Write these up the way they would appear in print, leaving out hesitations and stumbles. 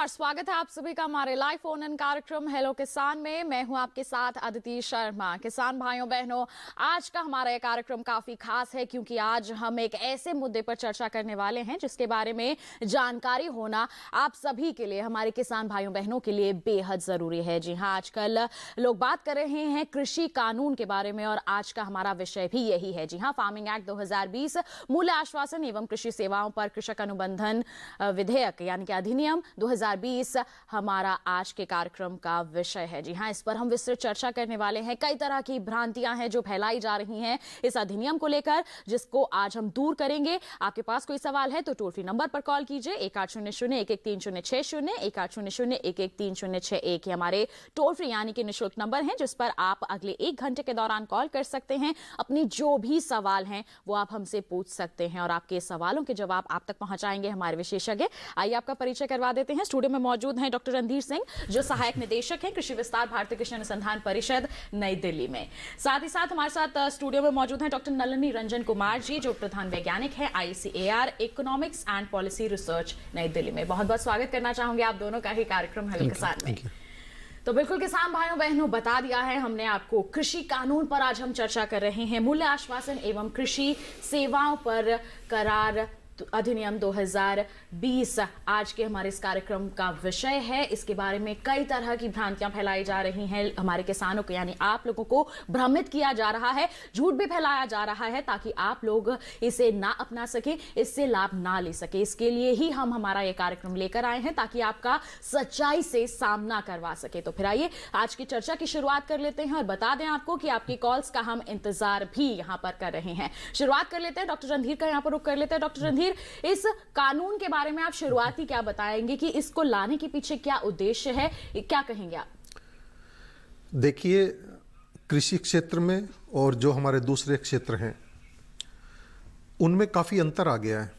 स्वागत है आप सभी का हमारे लाइव फोन इन कार्यक्रम हेलो किसान में। मैं हूं आपके साथ अदिति शर्मा। किसान भाइयों बहनों, आज का हमारा यह कार्यक्रम काफी खास है क्योंकि आज हम एक ऐसे मुद्दे पर चर्चा करने वाले हैं जिसके बारे में जानकारी होना आप सभी के लिए, हमारे किसान भाइयों बहनों के लिए बेहद जरूरी है। जी हां, आजकल लोग बात कर रहे हैं कृषि कानून के बारे में और आज का हमारा विषय भी यही है। जी हां, फार्मिंग एक्ट 2020, मूल्य आश्वासन एवं कृषि सेवाओं पर कृषक अनुबंधन विधेयक यानी कि अधिनियम 2020 हमारा आज के कार्यक्रम का विषय है। जी हां, इस पर हम विस्तृत चर्चा करने वाले हैं। कई तरह की भ्रांतियां हैं जो फैलाई जा रही हैं इस अधिनियम को लेकर, जिसको आज हम दूर करेंगे। आपके पास कोई सवाल है तो टोल फ्री नंबर पर कॉल कीजिए 1800-113060, 1800-113061। ये हमारे टोल फ्री यानी कि निःशुल्क नंबर है जिस पर आप अगले 1 घंटे के दौरान कॉल कर सकते हैं। अपनी जो भी सवाल हैं वो आप हमसे पूछ सकते हैं और आपके सवालों के जवाब आप तक पहुंचाएंगे हमारे विशेषज्ञ। आइए आपका परिचय करवा देते हैं। स्टूडियो में मौजूद हैं डॉक्टर रणधीर सिंह, जो सहायक निदेशक हैं कृषि विस्तार भारतीय कृषि अनुसंधान परिषद नई दिल्ली में। साथ ही साथ हमारे साथ स्टूडियो में मौजूद हैं डॉक्टर नलिनी रंजन कुमार जी, जो प्रधान वैज्ञानिक है ICAR economics and policy research नई दिल्ली में। बहुत बहुत स्वागत करना चाहूंगी आप दोनों का ही कार्यक्रम हेलो किसान में। तो बिल्कुल किसान भाइयों बहनों, बता दिया है हमने आपको, कृषि कानून पर आज हम चर्चा कर रहे हैं। मूल्य आश्वासन एवं कृषि सेवाओं पर करार अधिनियम 2020 आज के हमारे इस कार्यक्रम का विषय है। इसके बारे में कई तरह की भ्रांतियां फैलाई जा रही हैं। हमारे किसानों को यानी आप लोगों को भ्रमित किया जा रहा है, झूठ भी फैलाया जा रहा है ताकि आप लोग इसे ना अपना सके, इससे लाभ ना ले सके। इसके लिए ही हम हमारा ये कार्यक्रम लेकर आए हैं ताकि आपका सच्चाई से सामना करवा सके। तो फिर आइए आज की चर्चा की शुरुआत कर लेते हैं और बता दें आपको कि आपकी कॉल्स का हम इंतजार भी यहां पर कर रहे हैं। शुरुआत कर लेते हैं, डॉक्टर रणधीर का यहां पर रुख कर लेते हैं। डॉक्टर रणधीर, इस कानून के बारे में आप शुरुआती क्या बताएंगे कि इसको लाने के पीछे क्या उद्देश्य है, क्या कहेंगे आप? देखिए, कृषि क्षेत्र में और जो हमारे दूसरे क्षेत्र हैं उनमें काफ़ी अंतर आ गया है।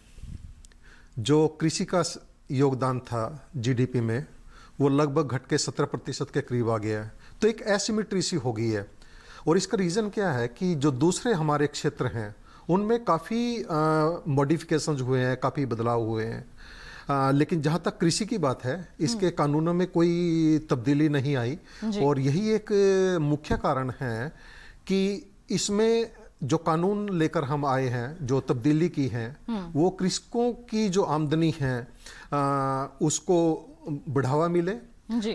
जो कृषि का योगदान था GDP में वो लगभग घट के 17% के करीब आ गया है। तो एक एसिमेट्री सी हो गई है और इसका रीज़न क्या है कि जो दूसरे हमारे क्षेत्र हैं उनमें काफ़ी मॉडिफिकेशंस हुए हैं, काफ़ी बदलाव हुए हैं। लेकिन जहाँ तक कृषि की बात है, इसके कानूनों में कोई तब्दीली नहीं आई और यही एक मुख्य कारण है कि इसमें जो कानून लेकर हम आए हैं, जो तब्दीली की है, वो कृषकों की जो आमदनी है उसको बढ़ावा मिले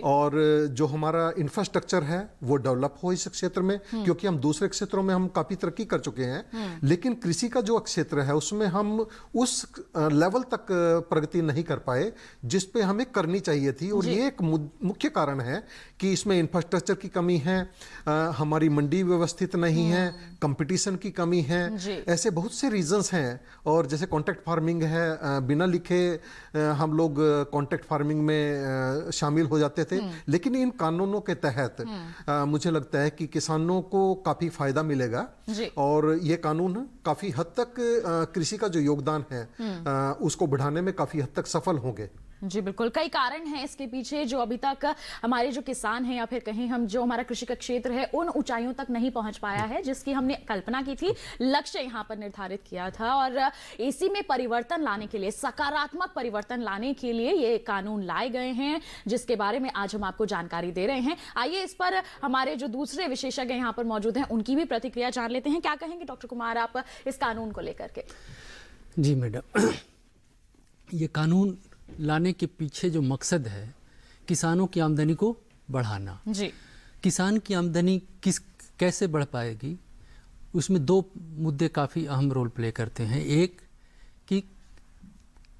और जो हमारा इंफ्रास्ट्रक्चर है वो डेवलप हो इस क्षेत्र में, क्योंकि हम दूसरे क्षेत्रों में हम काफी तरक्की कर चुके हैं। लेकिन कृषि का जो क्षेत्र है उसमें हम उस लेवल तक प्रगति नहीं कर पाए जिस पे हमें करनी चाहिए थी और ये एक मुख्य कारण है कि इसमें इंफ्रास्ट्रक्चर की कमी है, हमारी मंडी व्यवस्थित नहीं है, कंपटीशन की कमी है। ऐसे बहुत से रीजंस हैं। और जैसे कॉन्ट्रैक्ट फार्मिंग है, बिना लिखे हम लोग कॉन्ट्रैक्ट फार्मिंग में शामिल हो जाते थे। लेकिन इन कानूनों के तहत मुझे लगता है कि किसानों को काफी फायदा मिलेगा और ये कानून काफी हद तक कृषि का जो योगदान है उसको बढ़ाने में काफी हद तक सफल होंगे। जी बिल्कुल, कई कारण हैं इसके पीछे जो अभी तक हमारे जो किसान हैं या फिर कहीं हम जो हमारा कृषि का क्षेत्र है उन ऊंचाइयों तक नहीं पहुंच पाया है जिसकी हमने कल्पना की थी, लक्ष्य यहां पर निर्धारित किया था। और इसी में परिवर्तन लाने के लिए, सकारात्मक परिवर्तन लाने के लिए ये कानून लाए गए हैं जिसके बारे में आज हम आपको जानकारी दे रहे हैं। आइए इस पर हमारे जो दूसरे विशेषज्ञ यहाँ पर मौजूद हैं उनकी भी प्रतिक्रिया जान लेते हैं। क्या कहेंगे डॉक्टर कुमार आप इस कानून को लेकर के? जी मैडम, ये कानून लाने के पीछे जो मकसद है किसानों की आमदनी को बढ़ाना। जी, किसान की आमदनी कैसे बढ़ पाएगी, उसमें 2 मुद्दे काफ़ी अहम रोल प्ले करते हैं। एक कि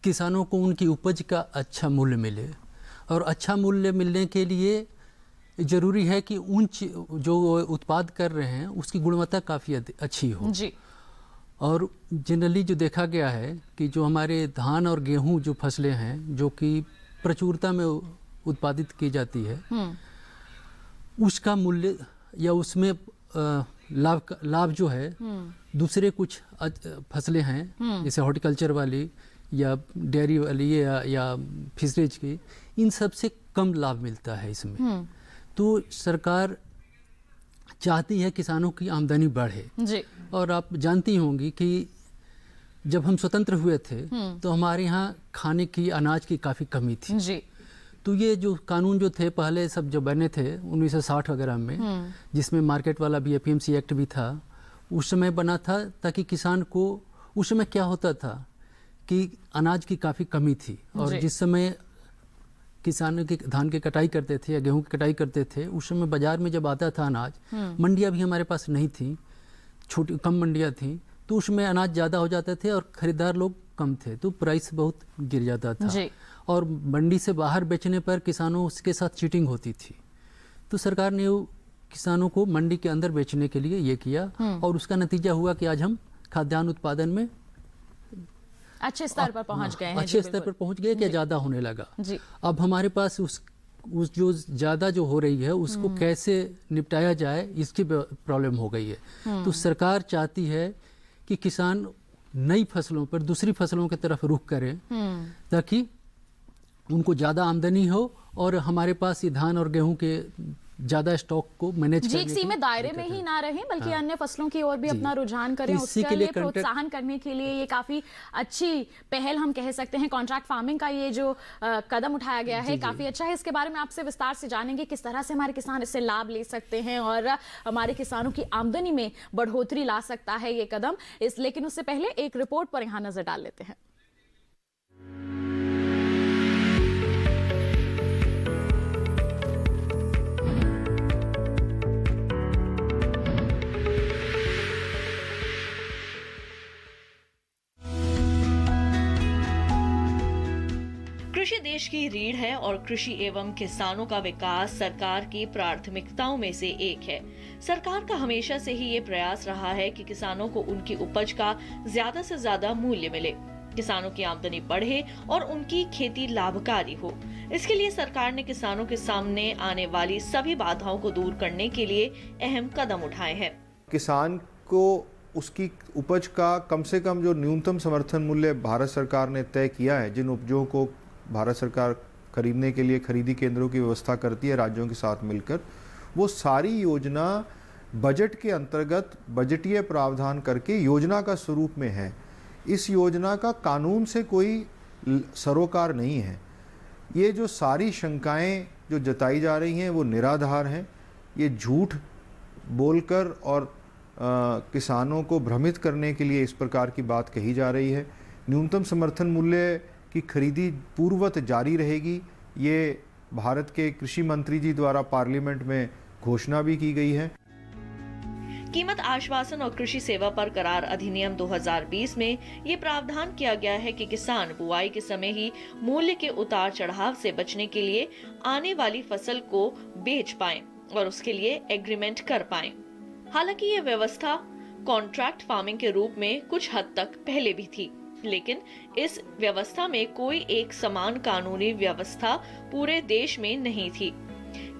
किसानों को उनकी उपज का अच्छा मूल्य मिले और अच्छा मूल्य मिलने के लिए ज़रूरी है कि जो उत्पाद कर रहे हैं उसकी गुणवत्ता काफ़ी अच्छी हो। जी, और जनरली जो देखा गया है कि जो हमारे धान और गेहूं जो फसलें हैं जो कि प्रचुरता में उत्पादित की जाती है, उसका मूल्य या उसमें लाभ जो है दूसरे कुछ फसलें हैं जैसे हॉर्टिकल्चर वाली या डेयरी वाली या फिशरीज की, इन सब से कम लाभ मिलता है इसमें। तो सरकार चाहती है किसानों की आमदनी बढ़े जी। और आप जानती होंगी कि जब हम स्वतंत्र हुए थे तो हमारे यहाँ खाने की, अनाज की काफ़ी कमी थी जी। तो ये जो कानून जो थे पहले सब जो बने थे 1960 वगैरह में, जिसमें मार्केट वाला भी एपीएमसी एक्ट भी था, उस समय बना था ताकि किसान को, उस समय क्या होता था कि अनाज की काफ़ी कमी थी, और जिस समय किसान के धान की कटाई करते थे या गेहूं की कटाई करते थे, उस समय बाजार में जब आता था अनाज, मंडियां भी हमारे पास नहीं थी, छोटी कम मंडियां थी, तो उसमें अनाज ज़्यादा हो जाते थे और ख़रीदार लोग कम थे, तो प्राइस बहुत गिर जाता था और मंडी से बाहर बेचने पर किसानों उसके साथ चीटिंग होती थी। तो सरकार ने किसानों को मंडी के अंदर बेचने के लिए ये किया, और उसका नतीजा हुआ कि आज हम खाद्यान्न उत्पादन में अच्छे स्तर पर पहुंच गए हैं। अच्छे स्तर पर पहुंच गए कि ज़्यादा होने लगा। अब हमारे पास उस जो ज़्यादा जो हो रही है उसको कैसे निपटाया जाए, इसकी प्रॉब्लम हो गई है। तो सरकार चाहती है कि किसान नई फसलों पर, दूसरी फसलों की तरफ रुख करें ताकि उनको ज़्यादा आमदनी हो और हमारे पास ये धान और गेहूं के ज़्यादा स्टॉक को मैनेज करने एक सीमित दायरे में ही ना रहे, बल्कि अन्य फसलों की ओर भी अपना रुझान करें। उसके लिए प्रोत्साहन करने के लिए ये काफ़ी अच्छी पहल हम कह सकते हैं। कॉन्ट्रैक्ट फार्मिंग का ये जो कदम उठाया गया है काफ़ी अच्छा है। इसके बारे में आपसे विस्तार से जानेंगे किस तरह से हमारे किसान इससे लाभ ले सकते हैं और हमारे किसानों की आमदनी में बढ़ोतरी ला सकता है ये कदम। लेकिन उससे पहले एक रिपोर्ट पर यहाँ नजर डाल लेते हैं। कृषि देश की रीढ़ है और कृषि एवं किसानों का विकास सरकार की प्राथमिकताओं में से एक है। सरकार का हमेशा से ही ये प्रयास रहा है कि किसानों को उनकी उपज का ज्यादा से ज्यादा मूल्य मिले, किसानों की आमदनी बढ़े और उनकी खेती लाभकारी हो। इसके लिए सरकार ने किसानों के सामने आने वाली सभी बाधाओं को दूर करने के लिए अहम कदम उठाए हैं। किसान को उसकी उपज का कम से कम जो न्यूनतम समर्थन मूल्य भारत सरकार ने तय किया है, जिन उपजों को भारत सरकार खरीदने के लिए खरीदी केंद्रों की व्यवस्था करती है राज्यों के साथ मिलकर, वो सारी योजना बजट के अंतर्गत बजटीय प्रावधान करके योजना का स्वरूप में है। इस योजना का कानून से कोई सरोकार नहीं है। ये जो सारी शंकाएं जो जताई जा रही हैं वो निराधार हैं। ये झूठ बोलकर और किसानों को भ्रमित करने के लिए इस प्रकार की बात कही जा रही है। न्यूनतम समर्थन मूल्य की खरीदी पूर्ववत जारी रहेगी, ये भारत के कृषि मंत्री जी द्वारा पार्लियामेंट में घोषणा भी की गई है। कीमत आश्वासन और कृषि सेवा पर करार अधिनियम 2020 में ये प्रावधान किया गया है कि किसान बुआई के समय ही मूल्य के उतार चढ़ाव से बचने के लिए आने वाली फसल को बेच पाएं और उसके लिए एग्रीमेंट कर पाएं। हालांकि ये व्यवस्था कॉन्ट्रैक्ट फार्मिंग के रूप में कुछ हद तक पहले भी थी, लेकिन इस व्यवस्था में कोई एक समान कानूनी व्यवस्था पूरे देश में नहीं थी।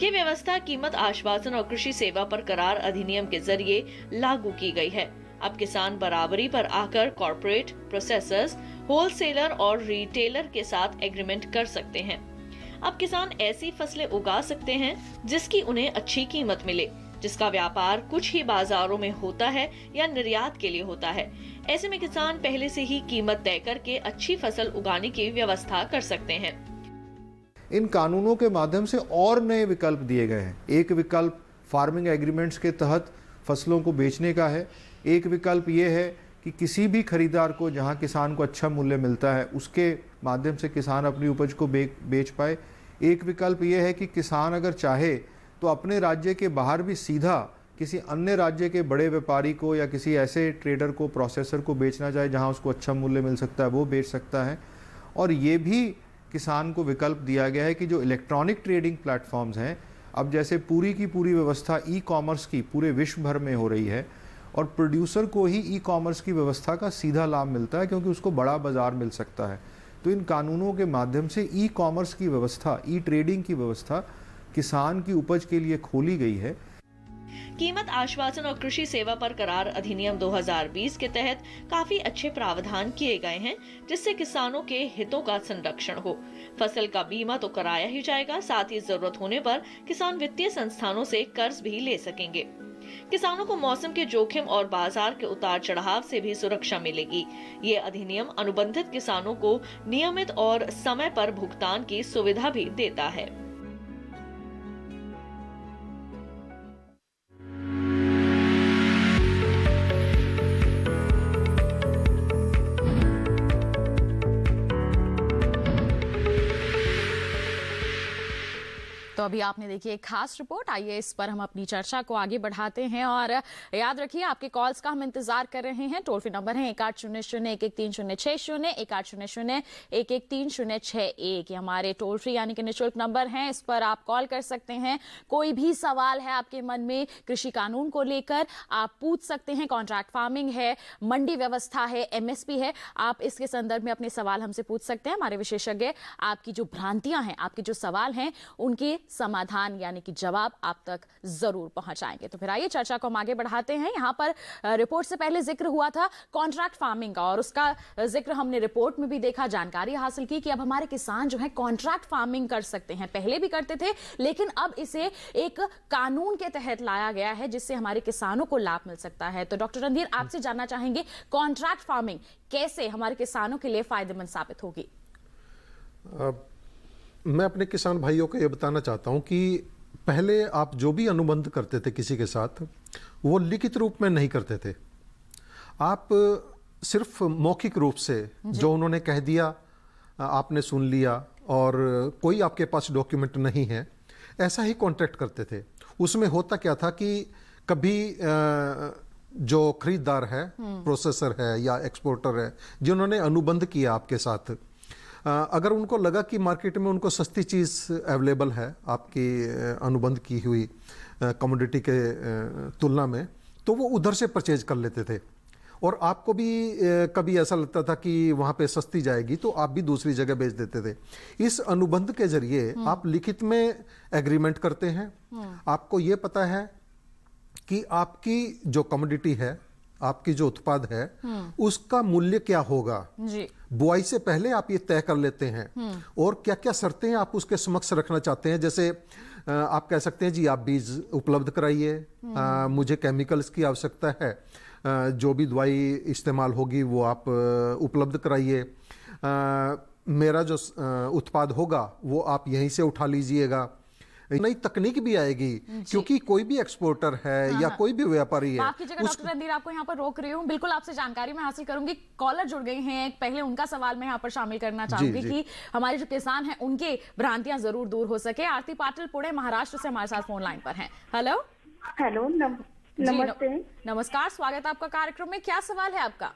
ये व्यवस्था कीमत आश्वासन और कृषि सेवा पर करार अधिनियम के जरिए लागू की गई है। अब किसान बराबरी पर आकर कॉर्पोरेट, प्रोसेसर्स, होलसेलर और रिटेलर के साथ एग्रीमेंट कर सकते हैं। अब किसान ऐसी फसलें उगा सकते हैं जिसकी उन्हें अच्छी कीमत मिले, जिसका व्यापार कुछ ही बाजारों में होता है या निर्यात के लिए होता है। ऐसे में किसान पहले से ही कीमत तय करके अच्छी फसल उगाने की व्यवस्था कर सकते हैं। इन कानूनों के माध्यम से और नए विकल्प दिए गए हैं। एक विकल्प फार्मिंग एग्रीमेंट्स के तहत फसलों को बेचने का है। एक विकल्प ये है कि किसी भी खरीदार को जहां किसान को अच्छा मूल्य मिलता है उसके माध्यम से किसान अपनी उपज को बेच पाए। एक विकल्प ये है कि किसान अगर चाहे तो अपने राज्य के बाहर भी सीधा किसी अन्य राज्य के बड़े व्यापारी को या किसी ऐसे ट्रेडर को, प्रोसेसर को बेचना चाहे जहां उसको अच्छा मूल्य मिल सकता है, वो बेच सकता है। और ये भी किसान को विकल्प दिया गया है कि जो इलेक्ट्रॉनिक ट्रेडिंग प्लेटफॉर्म्स हैं, अब जैसे पूरी की पूरी व्यवस्था ई कॉमर्स की पूरे विश्व भर में हो रही है और प्रोड्यूसर को ही ई कॉमर्स की व्यवस्था का सीधा लाभ मिलता है क्योंकि उसको बड़ा बाजार मिल सकता है। तो इन कानूनों के माध्यम से ई कॉमर्स की व्यवस्था, ई ट्रेडिंग की व्यवस्था किसान की उपज के लिए खोली गई है। कीमत आश्वासन और कृषि सेवा पर करार अधिनियम 2020 के तहत काफी अच्छे प्रावधान किए गए हैं, जिससे किसानों के हितों का संरक्षण हो। फसल का बीमा तो कराया ही जाएगा, साथ ही जरूरत होने पर किसान वित्तीय संस्थानों से कर्ज भी ले सकेंगे। किसानों को मौसम के जोखिम और बाजार के उतार चढ़ाव से भी सुरक्षा मिलेगी। ये अधिनियम अनुबंधित किसानों को नियमित और समय पर भुगतान की सुविधा भी देता है। तो अभी आपने देखी एक खास रिपोर्ट, आइए इस पर हम अपनी चर्चा को आगे बढ़ाते हैं। और याद रखिए आपके कॉल्स का हम इंतजार कर रहे हैं। टोल फ्री नंबर है 1800-113-060, 1800-113-061। ये हमारे टोल फ्री यानी कि निःशुल्क नंबर हैं, इस पर आप कॉल कर सकते हैं। कोई भी सवाल है आपके मन में कृषि कानून को लेकर आप पूछ सकते हैं। कॉन्ट्रैक्ट फार्मिंग है, मंडी व्यवस्था है, MSP है, आप इसके संदर्भ में अपने सवाल हमसे पूछ सकते हैं। हमारे विशेषज्ञ आपकी जो भ्रांतियां हैं, आपके जो सवाल हैं, उनके समाधान यानी कि जवाब आप तक जरूर पहुंचाएंगे। तो फिर आइए चर्चा को हम आगे बढ़ाते हैं। यहां पर रिपोर्ट से पहले जिक्र हुआ था कॉन्ट्रैक्ट फार्मिंग का, और उसका जिक्र हमने रिपोर्ट में भी देखा, जानकारी हासिल की कि अब हमारे किसान जो है कॉन्ट्रैक्ट फार्मिंग कर सकते हैं। पहले भी करते थे, लेकिन अब इसे एक कानून के तहत लाया गया है जिससे हमारे किसानों को लाभ मिल सकता है। तो डॉक्टर रणधीर, आपसे जानना चाहेंगे कॉन्ट्रैक्ट फार्मिंग कैसे हमारे किसानों के लिए फायदेमंद साबित होगी? मैं अपने किसान भाइयों को ये बताना चाहता हूं कि पहले आप जो भी अनुबंध करते थे किसी के साथ, वो लिखित रूप में नहीं करते थे। आप सिर्फ मौखिक रूप से जो उन्होंने कह दिया आपने सुन लिया और कोई आपके पास डॉक्यूमेंट नहीं है, ऐसा ही कॉन्ट्रैक्ट करते थे। उसमें होता क्या था कि कभी जो खरीदार है, प्रोसेसर है या एक्सपोर्टर है, जिन्होंने अनुबंध किया आपके साथ, अगर उनको लगा कि मार्केट में उनको सस्ती चीज़ अवेलेबल है आपकी अनुबंध की हुई कमोडिटी के तुलना में, तो वो उधर से परचेज कर लेते थे। और आपको भी कभी ऐसा लगता था कि वहाँ पे सस्ती जाएगी तो आप भी दूसरी जगह बेच देते थे। इस अनुबंध के जरिए आप लिखित में एग्रीमेंट करते हैं। आपको ये पता है कि आपकी जो कमोडिटी है, आपकी जो उत्पाद है, उसका मूल्य क्या होगा जी। बुआई से पहले आप ये तय कर लेते हैं और क्या क्या शर्तें आप उसके समक्ष रखना चाहते हैं। जैसे आप कह सकते हैं जी आप बीज उपलब्ध कराइए, मुझे केमिकल्स की आवश्यकता है, जो भी दवाई इस्तेमाल होगी वो आप उपलब्ध कराइए, मेरा जो उत्पाद होगा वो आप यहीं से उठा लीजिएगा। नई तकनीक भी आएगी क्योंकि कोई भी एक्सपोर्टर है या कोई भी व्यापारी है। आपकी जगह डॉक्टर रणधीर आपको यहाँ पर रोक रही हूँ, बिल्कुल आपसे जानकारी मैं हासिल करूंगी। कॉलर जुड़ गई हैं, पहले उनका सवाल मैं यहाँ पर शामिल करना चाहूंगी कि हमारे जो किसान हैं उनके भ्रांतियां जरूर दूर हो सके। आरती पाटिल पुणे महाराष्ट्र से हमारे साथ फोन लाइन पर हैं। हेलो हेलो, नमस्ते। नमस्कार, स्वागत है आपका कार्यक्रम में। क्या सवाल है आपका?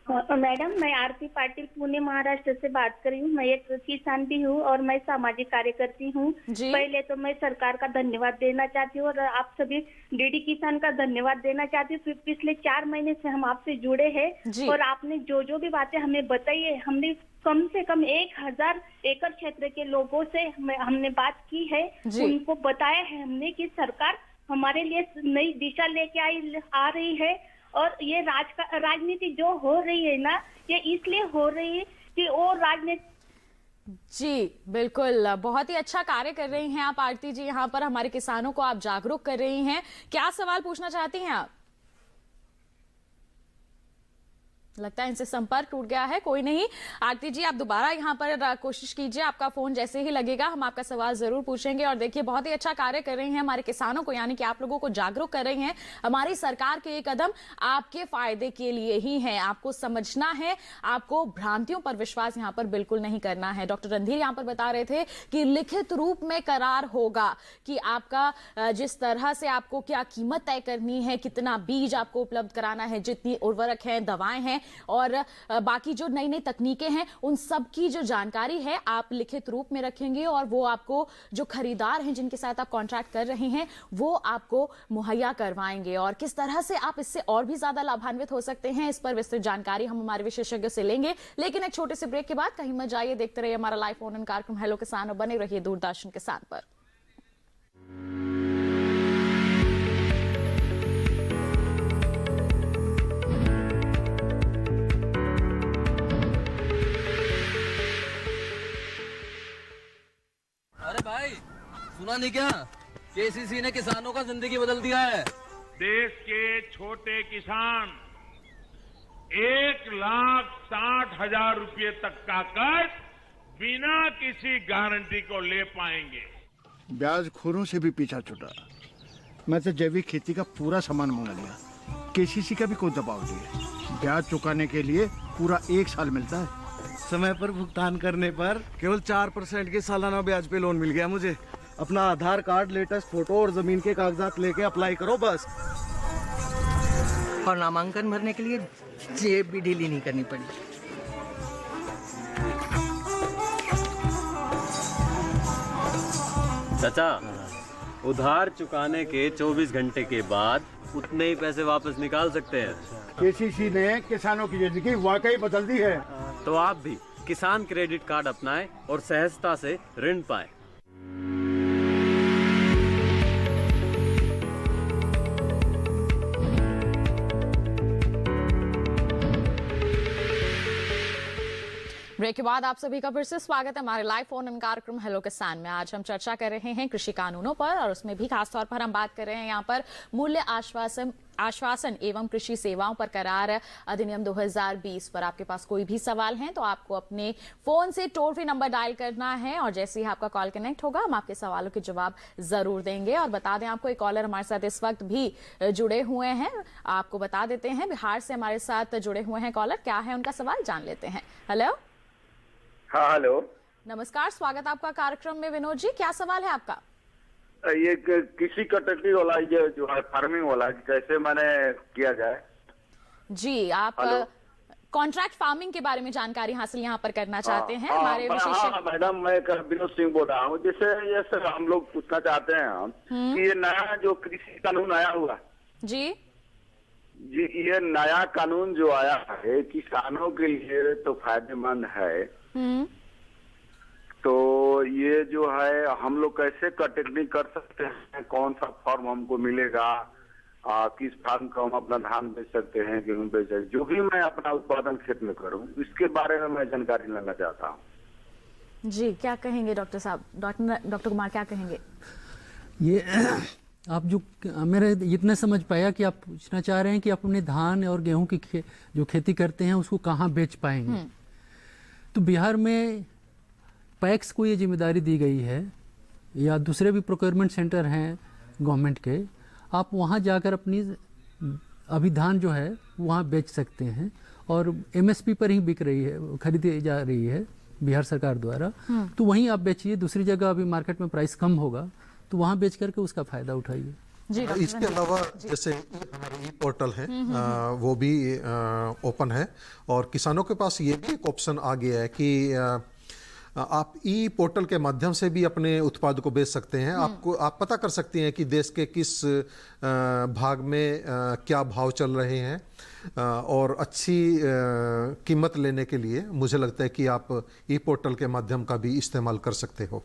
मैडम, मैं आरती पाटिल पुणे महाराष्ट्र से बात कर रही हूँ। मैं एक किसान भी हूँ और मैं सामाजिक कार्यकर्ती हूँ। पहले तो मैं सरकार का धन्यवाद देना चाहती हूँ और आप सभी डीडी किसान का धन्यवाद देना चाहती हूँ। पिछले 4 महीने से हम आपसे जुड़े हैं और आपने जो भी बातें हमें बताई है, हमने कम से कम 1000 एकड़ क्षेत्र के लोगों से हमने बात की है। उनको बताया है हमने कि सरकार हमारे लिए नई दिशा लेके आ रही है और ये राजनीति जो हो रही है ना, ये इसलिए हो रही है कि वो राजनीति। जी बिल्कुल, बहुत ही अच्छा कार्य कर रही हैं आप आरती जी। यहाँ पर हमारे किसानों को आप जागरूक कर रही हैं। क्या सवाल पूछना चाहती हैं आप? लगता है इनसे संपर्क टूट गया है। कोई नहीं, आरती जी आप दोबारा यहाँ पर कोशिश कीजिए। आपका फोन जैसे ही लगेगा हम आपका सवाल जरूर पूछेंगे। और देखिए बहुत ही अच्छा कार्य कर रही हैं हमारे किसानों को, यानी कि आप लोगों को जागरूक कर रही हैं। हमारी सरकार के ये कदम आपके फायदे के लिए ही है। आपको समझना है, आपको भ्रांतियों पर विश्वास यहाँ पर बिल्कुल नहीं करना है। डॉक्टर रणधीर यहाँ पर बता रहे थे कि लिखित रूप में करार होगा कि आपका जिस तरह से आपको क्या कीमत तय करनी है, कितना बीज आपको उपलब्ध कराना है, जितनी उर्वरक है, दवाएं हैं और बाकी जो नई नई तकनीकें हैं, उन सब की जो जानकारी है आप लिखित रूप में रखेंगे और वो आपको जो खरीदार हैं जिनके साथ आप कॉन्ट्रैक्ट कर रहे हैं वो आपको मुहैया करवाएंगे। और किस तरह से आप इससे और भी ज्यादा लाभान्वित हो सकते हैं, इस पर विस्तृत जानकारी हम हमारे विशेषज्ञ से लेंगे। लेकिन एक छोटे से ब्रेक के बाद कहीं मत जाइए, देखते रहिए हमारा लाइव फोन इन कार्यक्रम हेलो किसान और बने रहिए दूरदर्शन किसान पर। अरे भाई सुना नहीं क्या, केसीसी ने किसानों का जिंदगी बदल दिया है। देश के छोटे किसान 1,60,000 रुपये तक का कर्ज बिना किसी गारंटी को ले पाएंगे। ब्याज खोरों से भी पीछा छूटा। मैं तो जैविक खेती का पूरा सामान मंगा लिया। केसीसी का भी कोई दबाव नहीं है। ब्याज चुकाने के लिए पूरा 1 साल मिलता है। समय पर भुगतान करने पर केवल 4% के सालाना ब्याज पे लोन मिल गया मुझे। अपना आधार कार्ड, लेटेस्ट फोटो और जमीन के कागजात लेके अप्लाई करो बस। और नामांकन भरने के लिए जेब भी ढीली नहीं करनी पड़ी। चाचा, उधार चुकाने के 24 घंटे के बाद उतने ही पैसे वापस निकाल सकते हैं। केसीसी ने किसानों की जिंदगी वाकई बदल दी है। तो आप भी किसान क्रेडिट कार्ड अपनाएं और सहजता से ऋण पाएं। ब्रेक के बाद आप सभी का फिर से स्वागत है हमारे लाइव फोन इन कार्यक्रम हेलो किसान में। आज हम चर्चा कर रहे हैं कृषि कानूनों पर और उसमें भी खासतौर पर हम बात कर रहे हैं यहाँ पर मूल्य आश्वासन एवं कृषि सेवाओं पर करार अधिनियम 2020 पर। आपके पास कोई भी सवाल है तो आपको अपने फोन से टोल फ्री नंबर डायल करना है और जैसे ही आपका कॉल कनेक्ट होगा हम आपके सवालों के जवाब जरूर देंगे। और बता दें आपको एक कॉलर हमारे साथ इस वक्त भी जुड़े हुए हैं, आपको बता देते हैं बिहार से हमारे साथ जुड़े हुए हैं कॉलर। क्या है उनका सवाल जान लेते हैं। हेलो। हाँ हेलो, नमस्कार, स्वागत आपका कार्यक्रम में। विनोद जी, क्या सवाल है आपका? ये कृषि कटौती वाला ये जो है फार्मिंग वाला कैसे मैंने किया जाए? जी, आप कॉन्ट्रैक्ट फार्मिंग के बारे में जानकारी हासिल यहाँ पर करना चाहते हैं हमारे विशेषज्ञ। मैडम, मैं विनोद सिंह बोल रहा हूँ। जैसे ये सर हम लोग पूछना चाहते हैं हम कि ये नया जो कृषि कानून आया हुआ जी, ये नया कानून जो आया है किसानों के लिए तो फायदेमंद है, तो ये जो है हम लोग कैसे कटौती कर सकते हैं? कौन सा फॉर्म हमको मिलेगा? किस फार्म का हम अपना धान बेच सकते हैं, गेहूं बेच सकते हैं, जो भी मैं अपना उत्पादन खेत में करूं, इसके बारे में मैं जानकारी लेना चाहता हूं। जी, क्या कहेंगे डॉक्टर साहब? डॉक्टर कुमार क्या कहेंगे? ये आप जो मेरे इतना समझ पाया कि आप पूछना चाह रहे हैं कि आप अपने धान और गेहूं की जो खेती करते हैं उसको कहाँ बेच पाएंगे। तो बिहार में पैक्स को ये जिम्मेदारी दी गई है या दूसरे भी प्रोक्योरमेंट सेंटर हैं गवर्नमेंट के, आप वहाँ जाकर अपनी अभी धान जो है वहाँ बेच सकते हैं और एमएसपी पर ही बिक रही है, खरीदी जा रही है बिहार सरकार द्वारा। तो वहीं आप बेचिए। दूसरी जगह अभी मार्केट में प्राइस कम होगा तो वहाँ बेच करके उसका फायदा उठाइए। इसके अलावा जैसे हमारे ई पोर्टल है वो भी ओपन है और किसानों के पास ये भी एक ऑप्शन आ गया है कि आप ई पोर्टल के माध्यम से भी अपने उत्पाद को बेच सकते हैं। आप पता कर सकते हैं कि देश के किस भाग में क्या भाव चल रहे हैं और अच्छी कीमत लेने के लिए मुझे लगता है कि आप ई पोर्टल के माध्यम का भी इस्तेमाल कर सकते हो।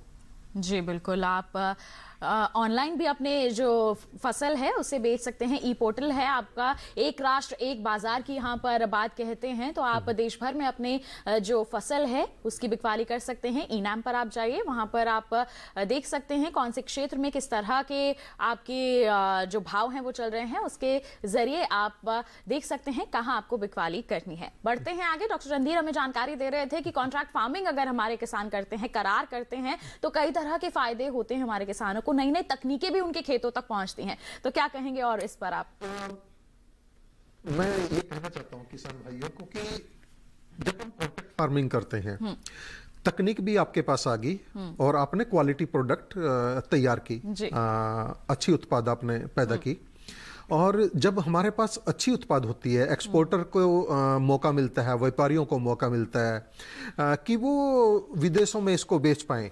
जी बिल्कुल, आप ऑनलाइन भी अपने जो फसल है उसे बेच सकते हैं। ई पोर्टल है आपका, एक राष्ट्र एक बाजार की यहाँ पर बात कहते हैं। तो आप देश भर में अपने जो फसल है उसकी बिकवाली कर सकते हैं। ई नाम पर आप जाइए, वहाँ पर आप देख सकते हैं कौन से क्षेत्र में किस तरह के आपके जो भाव हैं वो चल रहे हैं। उसके जरिए आप देख सकते हैं कहाँ आपको बिकवाली करनी है। बढ़ते हैं आगे। डॉक्टर रणधीर हमें जानकारी दे रहे थे कि कॉन्ट्रैक्ट फार्मिंग अगर हमारे किसान करते हैं, करार करते हैं, तो कई तरह के फायदे होते हैं हमारे किसानों को, नई नई तकनीकें भी उनके खेतों तक पहुंचती हैं। तो क्या कहेंगे और इस पर आप? मैं ये कहना चाहता हूं किसान भाइयों को कि जब हम कॉन्ट्रैक्ट फार्मिंग करते हैं तकनीक भी आपके पास आ गई और आपने क्वालिटी प्रोडक्ट तैयार की, अच्छी उत्पाद आपने पैदा की। और जब हमारे पास अच्छी उत्पाद होती है, एक्सपोर्टर को मौका मिलता है, व्यापारियों को मौका मिलता है कि वो विदेशों में इसको बेच पाएं।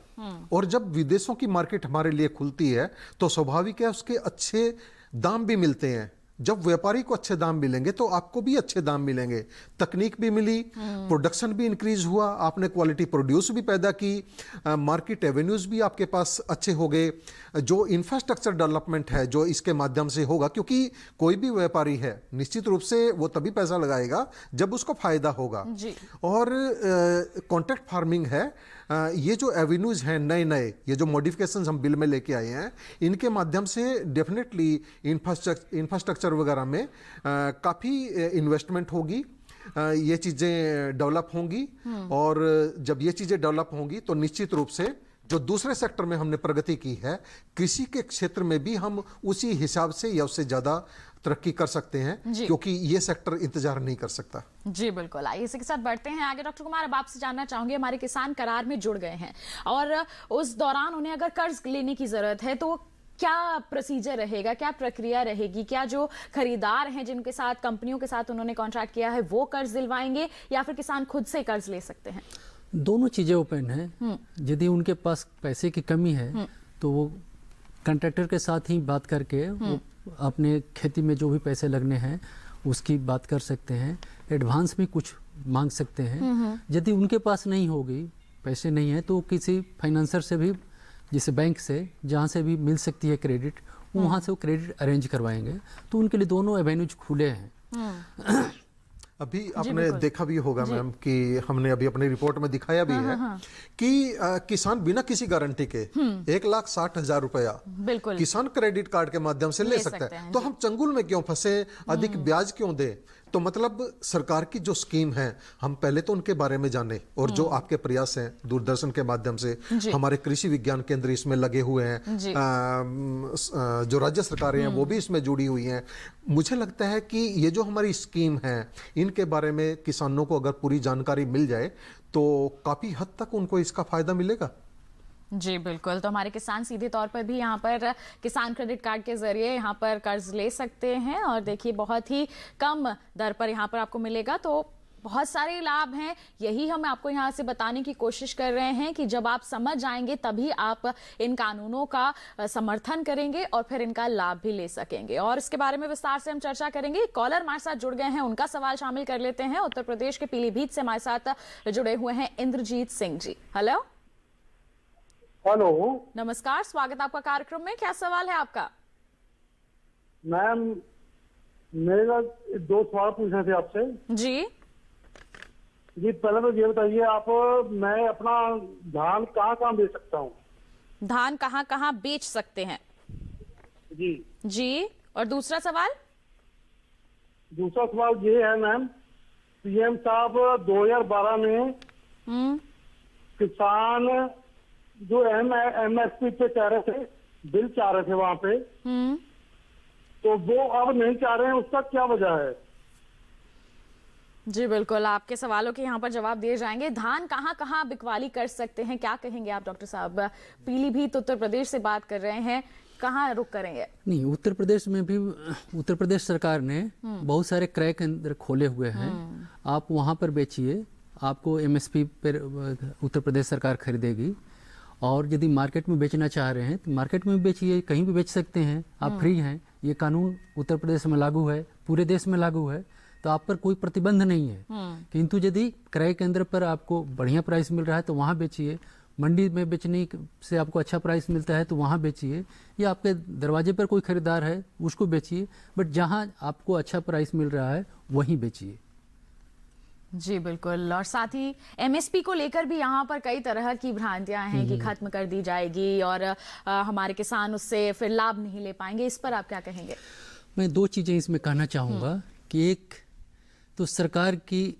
और जब विदेशों की मार्केट हमारे लिए खुलती है तो स्वाभाविक है उसके अच्छे दाम भी मिलते हैं। जब व्यापारी को अच्छे दाम मिलेंगे तो आपको भी अच्छे दाम मिलेंगे। तकनीक भी मिली, प्रोडक्शन भी इंक्रीज हुआ, आपने क्वालिटी प्रोड्यूस भी पैदा की, मार्केट एवेन्यूज भी आपके पास अच्छे हो गए। जो इंफ्रास्ट्रक्चर डेवलपमेंट है जो इसके माध्यम से होगा, क्योंकि कोई भी व्यापारी है निश्चित रूप से वो तभी पैसा लगाएगा जब उसको फायदा होगा। और कॉन्ट्रैक्ट फार्मिंग है ये जो एवेन्यूज हैं नए नए, ये जो मॉडिफिकेशंस हम बिल में लेके आए हैं, इनके माध्यम से डेफिनेटली इंफ्रास्ट्रक्चर वगैरह में काफ़ी इन्वेस्टमेंट होगी, ये चीज़ें डेवलप होंगी, और जब ये चीज़ें डेवलप होंगी तो निश्चित रूप से जो दूसरे सेक्टर में हमने प्रगति की है, कृषि के क्षेत्र में भी हम उसी हिसाब से या उससे ज़्यादा तरक्की कर सकते हैं, क्योंकि ये सेक्टर इंतजार नहीं कर सकता। जी बिल्कुल। आइए इसी के साथ बढ़ते हैं आगे। डॉक्टर कुमार, अब आपसे जानना चाहूंगे, हमारे किसान करार में जुड़ गए हैं और उस दौरान उन्हें अगर कर्ज लेने की जरूरत है तो क्या प्रोसीजर रहेगा, क्या प्रक्रिया रहेगी? क्या जो खरीदार हैं जिनके साथ, कंपनियों के साथ उन्होंने कॉन्ट्रैक्ट किया है, वो कर्ज दिलवाएंगे या फिर किसान खुद से कर्ज ले सकते हैं? दोनों चीज़ें ओपन है। यदि उनके पास पैसे की कमी है तो वो कॉन्ट्रैक्टर के साथ ही बात करके वो अपने खेती में जो भी पैसे लगने हैं उसकी बात कर सकते हैं, एडवांस भी कुछ मांग सकते हैं। यदि उनके पास नहीं होगी, पैसे नहीं है, तो किसी फाइनेंसर से भी, जैसे बैंक से, जहाँ से भी मिल सकती है क्रेडिट, वहाँ से वो क्रेडिट अरेंज करवाएंगे। तो उनके लिए दोनों एवेन्यूज खुले हैं। अभी आपने देखा भी होगा मैम कि हमने अभी अपनी रिपोर्ट में दिखाया भी है कि किसान बिना किसी गारंटी के 1,60,000 रुपया किसान क्रेडिट कार्ड के माध्यम से ले सकता है। तो हम चंगुल में क्यों फंसे, अधिक ब्याज क्यों दे? तो मतलब सरकार की जो स्कीम है, हम पहले तो उनके बारे में जाने, और जो आपके प्रयास हैं दूरदर्शन के माध्यम से, हमारे कृषि विज्ञान केंद्र इसमें लगे हुए हैं, जो राज्य सरकारें हैं वो भी इसमें जुड़ी हुई हैं। मुझे लगता है कि ये जो हमारी स्कीम है, इनके बारे में किसानों को अगर पूरी जानकारी मिल जाए तो काफी हद तक उनको इसका फायदा मिलेगा। जी बिल्कुल। तो हमारे किसान सीधे तौर पर भी यहाँ पर किसान क्रेडिट कार्ड के जरिए यहाँ पर कर्ज ले सकते हैं, और देखिए बहुत ही कम दर पर यहाँ पर आपको मिलेगा। तो बहुत सारे लाभ हैं, यही हम आपको यहाँ से बताने की कोशिश कर रहे हैं कि जब आप समझ जाएंगे तभी आप इन कानूनों का समर्थन करेंगे और फिर इनका लाभ भी ले सकेंगे। और इसके बारे में विस्तार से हम चर्चा करेंगे। कॉलर हमारे साथ जुड़ गए हैं, उनका सवाल शामिल कर लेते हैं। उत्तर प्रदेश के पीलीभीत से हमारे साथ जुड़े हुए हैं इंद्रजीत सिंह जी। हेलो हेलो, नमस्कार, स्वागत आपका कार्यक्रम में। क्या सवाल है आपका? मैम, मेरा 2 सवाल पूछने थे आपसे। जी पहले तो ये बताइए आप, मैं अपना धान कहाँ कहाँ बेच सकता हूँ? धान कहाँ कहाँ बेच सकते हैं? जी। और दूसरा सवाल? दूसरा सवाल ये है मैम, पीएम साहब 2012 में किसान जो MSP पे चाह रहे थे, बिल चाह रहे थे वहां पे, तो वो अब नहीं चाह रहे हैं, उसका क्या वजह है? जी बिल्कुल, आपके सवालों के यहाँ पर जवाब दिए जाएंगे। धान कहाँ कहाँ बिकवाली कर सकते हैं, क्या कहेंगे आप डॉक्टर साहब? पीलीभीत उत्तर प्रदेश से बात कर रहे हैं, कहाँ रुक करेंगे? नहीं, उत्तर प्रदेश में भी उत्तर प्रदेश सरकार ने बहुत सारे क्रय केंद्र खोले हुए हैं। आप वहाँ पर बेचिए, आपको MSP पर उत्तर प्रदेश सरकार खरीदेगी। और यदि मार्केट में बेचना चाह रहे हैं तो मार्केट में बेचिए, कहीं भी बेच सकते हैं, आप फ्री हैं। ये कानून उत्तर प्रदेश में लागू है, पूरे देश में लागू है, तो आप पर कोई प्रतिबंध नहीं है। किंतु यदि क्रय केंद्र पर आपको बढ़िया प्राइस मिल रहा है तो वहाँ बेचिए, मंडी में बेचने से आपको अच्छा प्राइस मिलता है तो वहाँ बेचिए, या आपके दरवाजे पर कोई खरीदार है उसको बेचिए, बट जहाँ आपको अच्छा प्राइस मिल रहा है वहीं बेचिए। जी बिल्कुल। और साथ ही MSP को लेकर भी यहाँ पर कई तरह की भ्रांतियां हैं कि खत्म कर दी जाएगी और हमारे किसान उससे फिर लाभ नहीं ले पाएंगे। इस पर आप क्या कहेंगे? मैं 2 चीज़ें इसमें कहना चाहूँगा कि एक तो सरकार की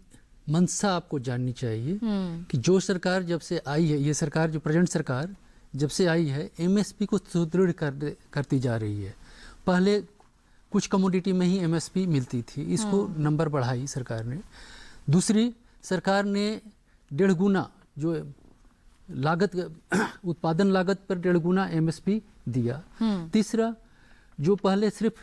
मंशा आपको जाननी चाहिए कि जो सरकार जब से आई है, ये सरकार जो प्रेजेंट सरकार जब से आई है, MSP को सुदृढ़ करती जा रही है। पहले कुछ कमोडिटी में ही MSP मिलती थी, इसको नंबर बढ़ाई सरकार ने। दूसरी, सरकार ने 1.5 गुना जो लागत, उत्पादन लागत पर 1.5 गुना MSP दिया। तीसरा, जो पहले सिर्फ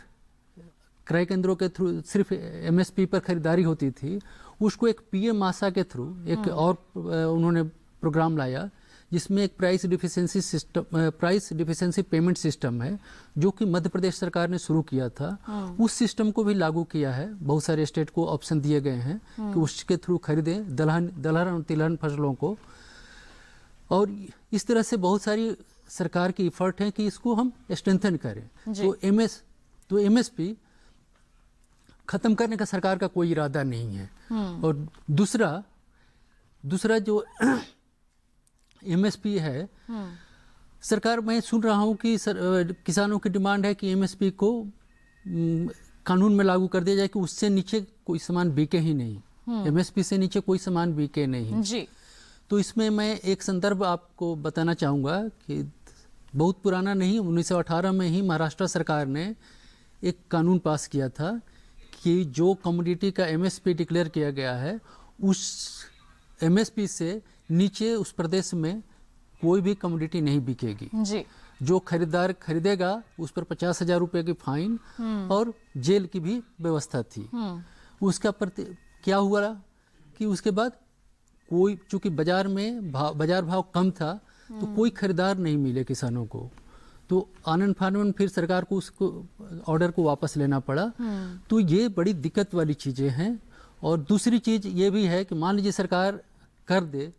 क्रय केंद्रों के थ्रू सिर्फ MSP पर खरीदारी होती थी, उसको एक PM आशा के थ्रू एक और उन्होंने प्रोग्राम लाया जिसमें एक प्राइस डिफिशिएंसी पेमेंट सिस्टम है, जो कि मध्य प्रदेश सरकार ने शुरू किया था। उस सिस्टम को भी लागू किया है। बहुत सारे स्टेट को ऑप्शन दिए गए हैं कि उसके थ्रू खरीदें दलहन और तिलहन फसलों को। और इस तरह से बहुत सारी सरकार की इफर्ट है कि इसको हम स्ट्रेंथन करें। तो MSP खत्म करने का सरकार का कोई इरादा नहीं है। और दूसरा जो एमएसपी है, सरकार, मैं सुन रहा हूँ कि किसानों की डिमांड है कि एमएसपी को कानून में लागू कर दिया जाए कि उससे नीचे कोई सामान बिके ही नहीं, एमएसपी से नीचे कोई सामान बिके नहीं जी। तो इसमें मैं एक संदर्भ आपको बताना चाहूँगा कि बहुत पुराना नहीं, 1918 में ही महाराष्ट्र सरकार ने एक कानून पास किया था कि जो कमोडिटी का एमएसपी डिक्लेयर किया गया है उस एमएसपी से नीचे उस प्रदेश में कोई भी कमोडिटी नहीं बिकेगी जी। जो खरीदार खरीदेगा उस पर 50,000 रुपये की फाइन और जेल की भी व्यवस्था थी। उसका क्या हुआ कि उसके बाद कोई, चूंकि बाजार में बाजार भाव कम था तो कोई खरीदार नहीं मिले किसानों को, तो आनंद फानन फिर सरकार को उसको ऑर्डर को वापस लेना पड़ा। तो ये बड़ी दिक्कत वाली चीज़ें हैं। और दूसरी चीज़ ये भी है कि मान लीजिए सरकार कर दे,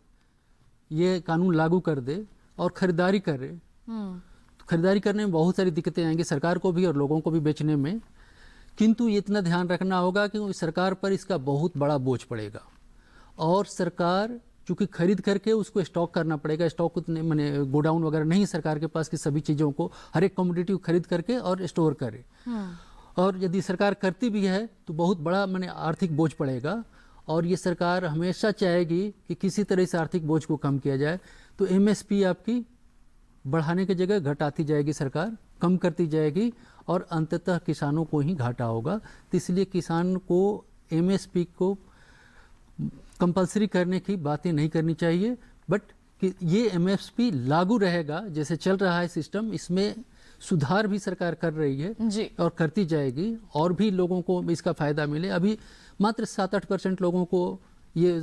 ये कानून लागू कर दे और खरीदारी करे, तो खरीदारी करने में बहुत सारी दिक्कतें आएंगी सरकार को भी और लोगों को भी बेचने में। किंतु ये इतना ध्यान रखना होगा कि सरकार पर इसका बहुत बड़ा बोझ पड़ेगा और सरकार चूँकि खरीद करके उसको स्टॉक करना पड़ेगा। स्टॉक उतने माने गोडाउन वगैरह नहीं है सरकार के पास कि सभी चीज़ों को, हर एक कमोडिटी को खरीद करके और स्टोर करे। और यदि सरकार करती भी है तो बहुत बड़ा माने आर्थिक बोझ पड़ेगा और ये सरकार हमेशा चाहेगी कि किसी तरह से आर्थिक बोझ को कम किया जाए। तो एमएसपी आपकी बढ़ाने की जगह घटाती जाएगी सरकार, कम करती जाएगी और अंततः किसानों को ही घाटा होगा। तो इसलिए किसान को एमएसपी को कंपलसरी करने की बातें नहीं करनी चाहिए, बट कि ये एमएसपी लागू रहेगा जैसे चल रहा है सिस्टम, इसमें सुधार भी सरकार कर रही है जी। और करती जाएगी और भी लोगों को इसका फ़ायदा मिले। अभी मात्र 7-8% लोगों को ये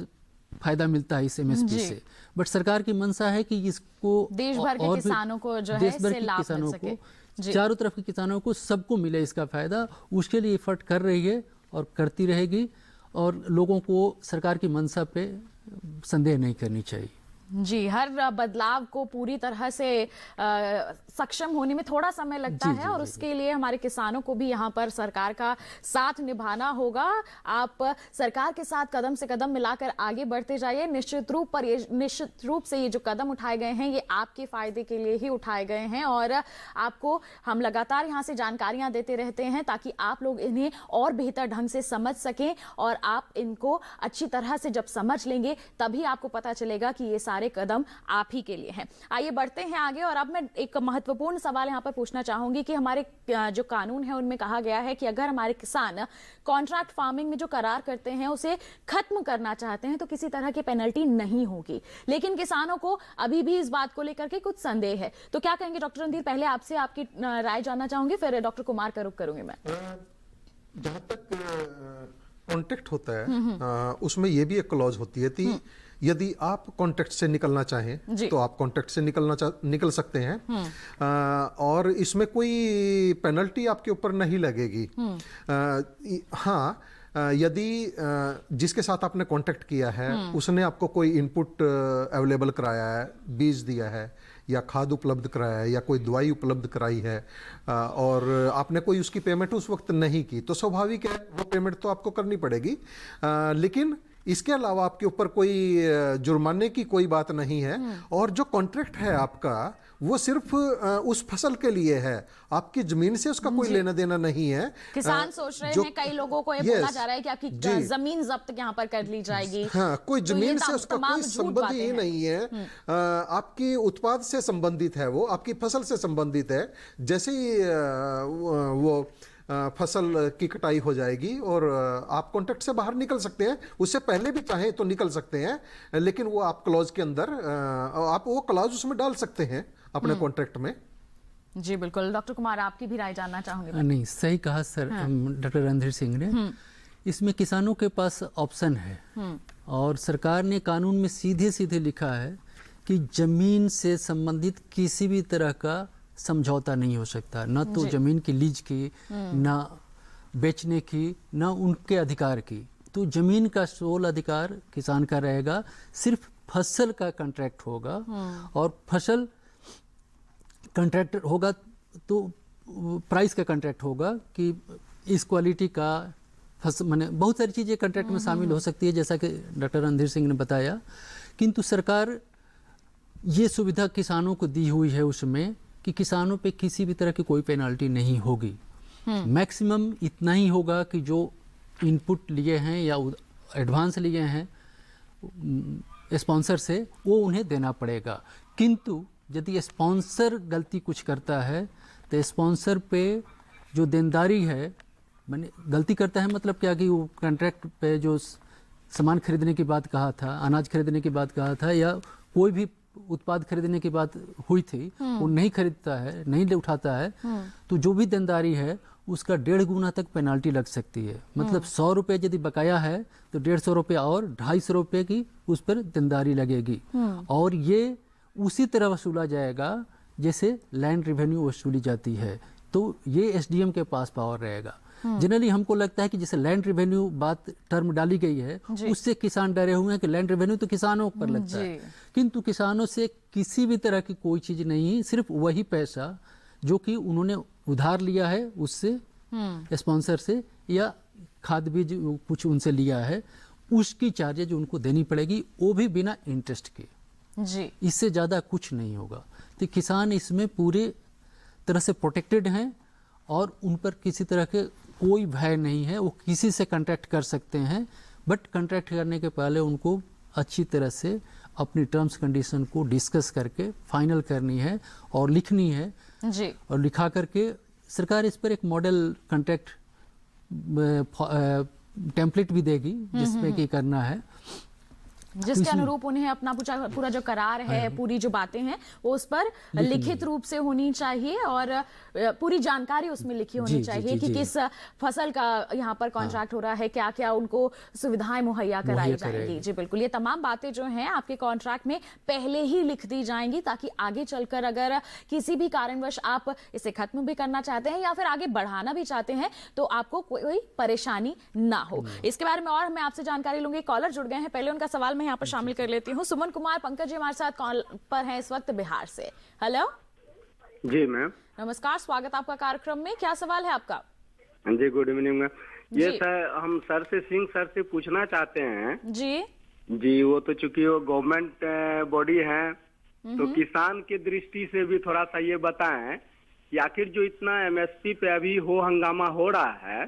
फ़ायदा मिलता है इस एमएसपी से, बट सरकार की मंशा है कि इसको देश भर के किसानों को जो है इससे लाभ मिल सके, चारों तरफ के किसानों को सबको मिले इसका फ़ायदा। उसके लिए एफर्ट कर रही है और करती रहेगी और लोगों को सरकार की मंशा पे संदेह नहीं करनी चाहिए। जी, हर बदलाव को पूरी तरह से सक्षम होने में थोड़ा समय लगता है और उसके लिए हमारे किसानों को भी यहाँ पर सरकार का साथ निभाना होगा। आप सरकार के साथ कदम से कदम मिलाकर आगे बढ़ते जाइए। निश्चित रूप से ये जो कदम उठाए गए हैं ये आपके फायदे के लिए ही उठाए गए हैं और आपको हम लगातार यहाँ से जानकारियां देते रहते हैं ताकि आप लोग इन्हें और बेहतर ढंग से समझ सकें और आप इनको अच्छी तरह से जब समझ लेंगे तभी आपको पता चलेगा कि ये सारे कदम आप ही के लिए हैं। आइए बढ़ते हैं आगे और अब मैं एक महत्वपूर्ण सवाल यहाँ पर पूछना चाहूंगी कि हमारे जो कानून है उनमें कहा गया है कि अगर हमारे किसान कॉन्ट्रैक्ट फार्मिंग में जो करार करते हैं उसे खत्म करना चाहते हैं तो किसी तरह की पेनल्टी नहीं होगी, लेकिन किसानों को अभी भी इस बात को लेकर के कुछ संदेह है। तो क्या कहेंगे डॉक्टर रणधीर? पहले आपसे आपकी राय जानना चाहूंगी, फिर डॉक्टर कुमार का रुख करूंगी मैं। जहां तक कॉन्ट्रैक्ट होता है उसमें यह भी एक क्लॉज होती है कि यदि आप कॉन्ट्रैक्ट से निकलना चाहें तो आप कॉन्ट्रैक्ट से निकल सकते हैं और इसमें कोई पेनल्टी आपके ऊपर नहीं लगेगी। हाँ, यदि जिसके साथ आपने कॉन्ट्रैक्ट किया है उसने आपको कोई इनपुट अवेलेबल कराया है, बीज दिया है या खाद उपलब्ध कराया है या कोई दवाई उपलब्ध कराई है और आपने कोई उसकी पेमेंट उस वक्त नहीं की तो स्वाभाविक है वो पेमेंट तो आपको करनी पड़ेगी। लेकिन इसके अलावा आपके ऊपर कोई जुर्माने की कोई बात नहीं है और जो कॉन्ट्रैक्ट है आपका वो सिर्फ उस फसल के लिए है, आपकी जमीन से उसका कोई लेना देना नहीं है। किसान सोच रहे हैं, कई लोगों को ये बोला जा रहा है कि आपकी जमीन जब्त यहाँ पर कर ली जाएगी। हाँ, कोई जमीन से उसका कोई संबंध ही नहीं है, आपकी उत्पाद से संबंधित है, वो आपकी फसल से संबंधित है। जैसे ही वो फसल की कटाई हो जाएगी और आप कॉन्ट्रैक्ट से बाहर निकल सकते हैं, उससे पहले भी चाहें तो निकल सकते हैं, लेकिन वो आप क्लॉज के अंदर आप वो क्लॉज उसमें डाल सकते हैं अपने कॉन्ट्रैक्ट में। जी बिल्कुल। डॉक्टर कुमार, आपकी भी राय जानना चाहूंगी। नहीं, सही कहा सर डॉक्टर रणधीर सिंह ने। इसमें किसानों के पास ऑप्शन है और सरकार ने कानून में सीधे सीधे लिखा है कि जमीन से संबंधित किसी भी तरह का समझौता नहीं हो सकता, न तो जमीन की लीज की, न बेचने की, न उनके अधिकार की। तो जमीन का सोल अधिकार किसान का रहेगा, सिर्फ फसल का कॉन्ट्रैक्ट होगा और फसल कॉन्ट्रैक्ट होगा तो प्राइस का कॉन्ट्रैक्ट होगा कि इस क्वालिटी का फसल, माने बहुत सारी चीज़ें कॉन्ट्रैक्ट में शामिल हो सकती है जैसा कि डॉक्टर रणधीर सिंह ने बताया। किंतु सरकार ये सुविधा किसानों को दी हुई है उसमें कि किसानों पे किसी भी तरह की कोई पेनल्टी नहीं होगी। मैक्सिमम इतना ही होगा कि जो इनपुट लिए हैं या एडवांस लिए हैं स्पॉन्सर से, वो उन्हें देना पड़ेगा। किंतु यदि स्पॉन्सर गलती कुछ करता है तो स्पॉन्सर पे जो देनदारी है, मैंने गलती करता है मतलब क्या कि वो कॉन्ट्रैक्ट पे जो सामान खरीदने की बात कहा था, अनाज खरीदने की बात कहा था, या कोई भी उत्पाद खरीदने की बात हुई थी, वो नहीं खरीदता है, नहीं उठाता है, तो जो भी देनदारी है उसका 1.5 गुना तक पेनाल्टी लग सकती है। मतलब 100 रुपये यदि बकाया है तो 150 रुपये और 250 रुपये की उस पर देनदारी लगेगी। और ये उसी तरह वसूला जाएगा जैसे लैंड रेवेन्यू वसूली जाती है। तो ये एसडीएम के पास पावर रहेगा। जनरली हमको लगता है कि जैसे लैंड रेवेन्यू बात टर्म डाली गई है, उससे किसान डरे हुए हैं कि लैंड रेवेन्यू तो किसानों पर लगता है, किंतु किसानों से किसी भी तरह की कोई चीज़ नहीं, सिर्फ वही पैसा जो कि उन्होंने उधार लिया है उससे, स्पॉन्सर से, या खाद बीज कुछ उनसे लिया है, उसकी चार्जेज उनको देनी पड़ेगी, वो भी बिना इंटरेस्ट के जी। इससे ज़्यादा कुछ नहीं होगा। तो किसान इसमें पूरे तरह से प्रोटेक्टेड हैं और उन पर किसी तरह के कोई भय नहीं है। वो किसी से कॉन्ट्रैक्ट कर सकते हैं, बट कॉन्ट्रैक्ट करने के पहले उनको अच्छी तरह से अपनी टर्म्स कंडीशन को डिस्कस करके फाइनल करनी है और लिखनी है जी। और लिखा करके सरकार इस पर एक मॉडल कॉन्ट्रैक्ट टेम्पलेट भी देगी जिसमें कि करना है, जिसके अनुरूप उन्हें अपना पूरा जो करार है, पूरी जो बातें हैं वो उस पर लिखित रूप से होनी चाहिए और पूरी जानकारी उसमें लिखी होनी चाहिए कि किस फसल का यहाँ पर कॉन्ट्रैक्ट हो रहा है, क्या क्या उनको सुविधाएं मुहैया कराई जाएंगी। जी बिल्कुल, ये तमाम बातें जो हैं आपके कॉन्ट्रैक्ट में पहले ही लिख दी जाएंगी ताकि आगे चलकर अगर किसी भी कारणवश आप इसे खत्म भी करना चाहते हैं या फिर आगे बढ़ाना भी चाहते हैं तो आपको कोई परेशानी ना हो। इसके बारे में और मैं आपसे जानकारी लूंगी। कॉलर जुड़ गए हैं, पहले उनका सवाल यहाँ पर शामिल कर लेती हूँ। सुमन कुमार पंकज जी हमारे साथ कॉल पर हैं इस वक्त बिहार से। हेलो जी मैम, नमस्कार, स्वागत आपका कार्यक्रम में। क्या सवाल है आपका? जी गुड इवनिंग मैम। ये सर हम सर से सिंह सर से पूछना चाहते हैं जी। वो तो चूंकि वो गवर्नमेंट बॉडी है तो किसान की दृष्टि से भी थोड़ा सा ये बताएं कि आखिर जो इतना एमएसपी पे अभी हंगामा हो रहा है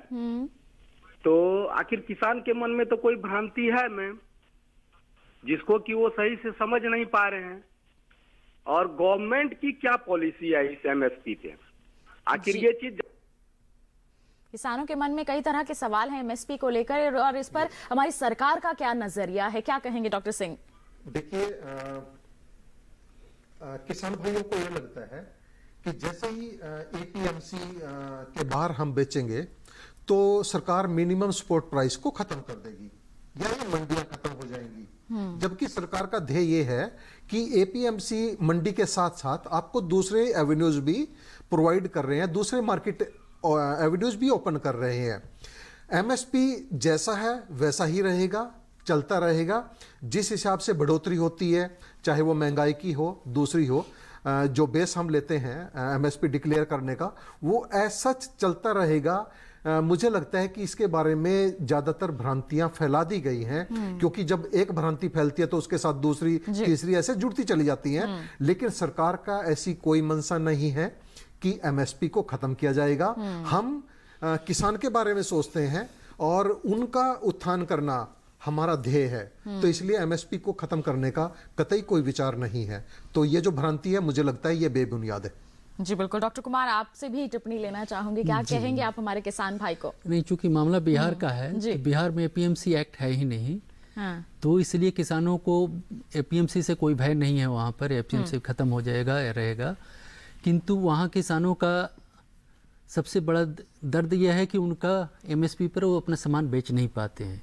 तो आखिर किसान के मन में तो कोई भ्रांति है मैम जिसको कि वो सही से समझ नहीं पा रहे हैं, और गवर्नमेंट की क्या पॉलिसी है इस एमएसपी पे, आखिर ये चीज। किसानों के मन में कई तरह के सवाल हैं एमएसपी को लेकर और इस पर हमारी सरकार का क्या नजरिया है, क्या कहेंगे डॉक्टर सिंह? देखिए, किसान भाइयों को ये लगता है कि जैसे ही एपीएमसी के बाहर हम बेचेंगे तो सरकार मिनिमम सपोर्ट प्राइस को खत्म कर देगी या ये मंडियां खत्म हो जाएंगी, जबकि सरकार का ध्येय ये है कि एपीएमसी मंडी के साथ साथ आपको दूसरे एवेन्यूज भी प्रोवाइड कर रहे हैं, दूसरे मार्केट एवेन्यूज भी ओपन कर रहे हैं। एमएसपी जैसा है वैसा ही रहेगा, चलता रहेगा। जिस हिसाब से बढ़ोतरी होती है, चाहे वो महंगाई की हो दूसरी हो, जो बेस हम लेते हैं एमएसपी डिक्लेयर करने का, वो ऐसा चलता रहेगा। मुझे लगता है कि इसके बारे में ज्यादातर भ्रांतियां फैला दी गई हैं, क्योंकि जब एक भ्रांति फैलती है तो उसके साथ दूसरी तीसरी ऐसे जुड़ती चली जाती हैं। लेकिन सरकार का ऐसी कोई मंशा नहीं है कि एमएसपी को खत्म किया जाएगा। हम किसान के बारे में सोचते हैं और उनका उत्थान करना हमारा ध्येय है, तो इसलिए एमएसपी को खत्म करने का कतई कोई विचार नहीं है। तो ये जो भ्रांति है मुझे लगता है ये बेबुनियाद है। जी बिल्कुल। डॉक्टर कुमार, आपसे भी टिप्पणी लेना चाहूंगी, क्या कहेंगे आप हमारे किसान भाई को? नहीं, चूंकि मामला बिहार का है तो बिहार में एपीएमसी एक्ट है ही नहीं, तो इसलिए किसानों को एपीएमसी से कोई भय नहीं है। वहाँ पर एपीएमसी खत्म हो जाएगा या रहेगा, किंतु वहाँ किसानों का सबसे बड़ा दर्द यह है कि उनका एमएसपी पर वो अपना सामान बेच नहीं पाते हैं।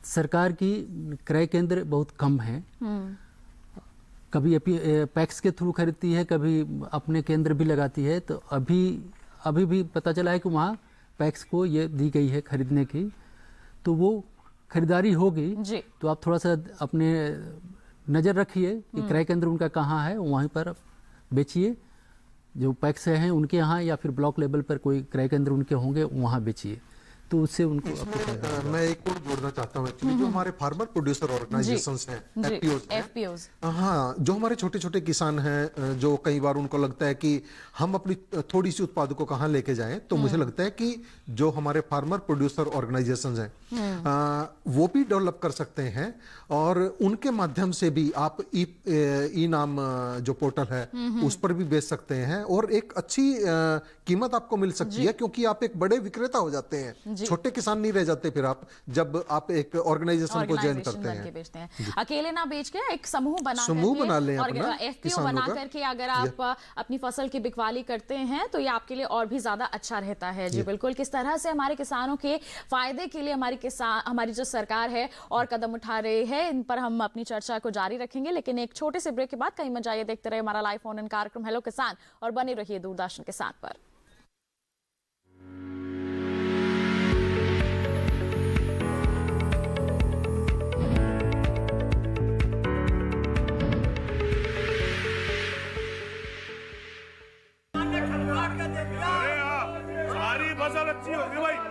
सरकार की क्रय केंद्र बहुत कम है, कभी पैक्स के थ्रू खरीदती है, कभी अपने केंद्र भी लगाती है। तो अभी भी पता चला है कि वहाँ पैक्स को ये दी गई है खरीदने की, तो वो खरीदारी होगी तो आप थोड़ा सा अपने नज़र रखिए कि क्रय केंद्र उनका कहाँ है, वहीं पर बेचिए। जो पैक्स हैं उनके यहाँ या फिर ब्लॉक लेवल पर कोई क्रय केंद्र उनके होंगे वहाँ बेचिए। तो उससे उनको मैं एक और जोड़ना चाहता हूँ एक्चुअली, जो हमारे फार्मर प्रोड्यूसर ऑर्गेनाइजेशंस हैं, एफपीओज, हाँ, जो हमारे छोटे छोटे किसान हैं, जो कई बार उनको लगता है कि हम अपनी थोड़ी सी उत्पाद को कहाँ लेके जाएं, तो मुझे लगता है कि जो हमारे फार्मर प्रोड्यूसर ऑर्गेनाइजेशंस हैं वो भी डेवलप कर सकते हैं, और उनके माध्यम से भी आप ई नाम जो पोर्टल है उस पर भी बेच सकते हैं, और एक अच्छी कीमत आपको मिल सकती है, क्योंकि आप एक बड़े विक्रेता हो जाते हैं, छोटे किसान नहीं रह जाते फिर आप, जब आप एक ऑर्गेनाइजेशन को ज्वाइन करते हैं। अकेले ना बेच के एक समूह बना लें, एफपीओ बना करके अगर आप अपनी फसल की बिकवाली करते हैं तो ये आपके लिए और भी ज्यादा अच्छा रहता है। जी बिल्कुल, किस तरह से हमारे किसानों के फायदे के लिए हमारी जो सरकार है और कदम उठा रही है, इन पर हम अपनी चर्चा को जारी रखेंगे, लेकिन एक छोटे से ब्रेक के बाद कहीं मत जाइए, देखते रहिए हमारा लाइव फोन इन कार्यक्रम हेलो किसान, और बने रहिए दूरदर्शन किसान पर। सारी फसल अच्छी होगी भाई।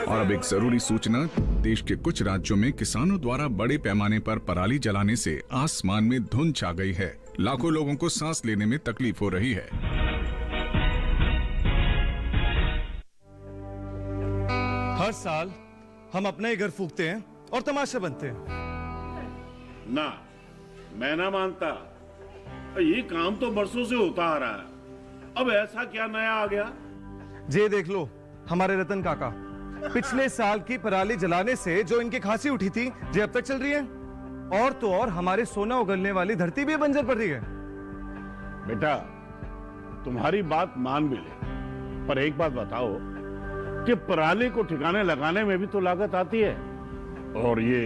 और अब एक जरूरी सूचना, देश के कुछ राज्यों में किसानों द्वारा बड़े पैमाने पर पराली जलाने से आसमान में धुंध छा गई है। लाखों लोगों को सांस लेने में तकलीफ हो रही है। हर साल हम अपना ही घर फूंकते हैं और तमाशे बनते हैं। ना, मैं ना मानता, ये काम तो बरसों से होता आ रहा है, अब ऐसा क्या नया आ गया? ये देख लो हमारे रतन काका, पिछले साल की पराली जलाने से जो इनकी खांसी उठी थी, ये अब तक चल रही है। और तो और हमारे सोना उगलने वाली धरती भी बंजर पड़ रही है। बेटा, तुम्हारी बात मान भी ले, पर एक बात बताओ कि पराली को ठिकाने लगाने में भी तो लागत आती है, और ये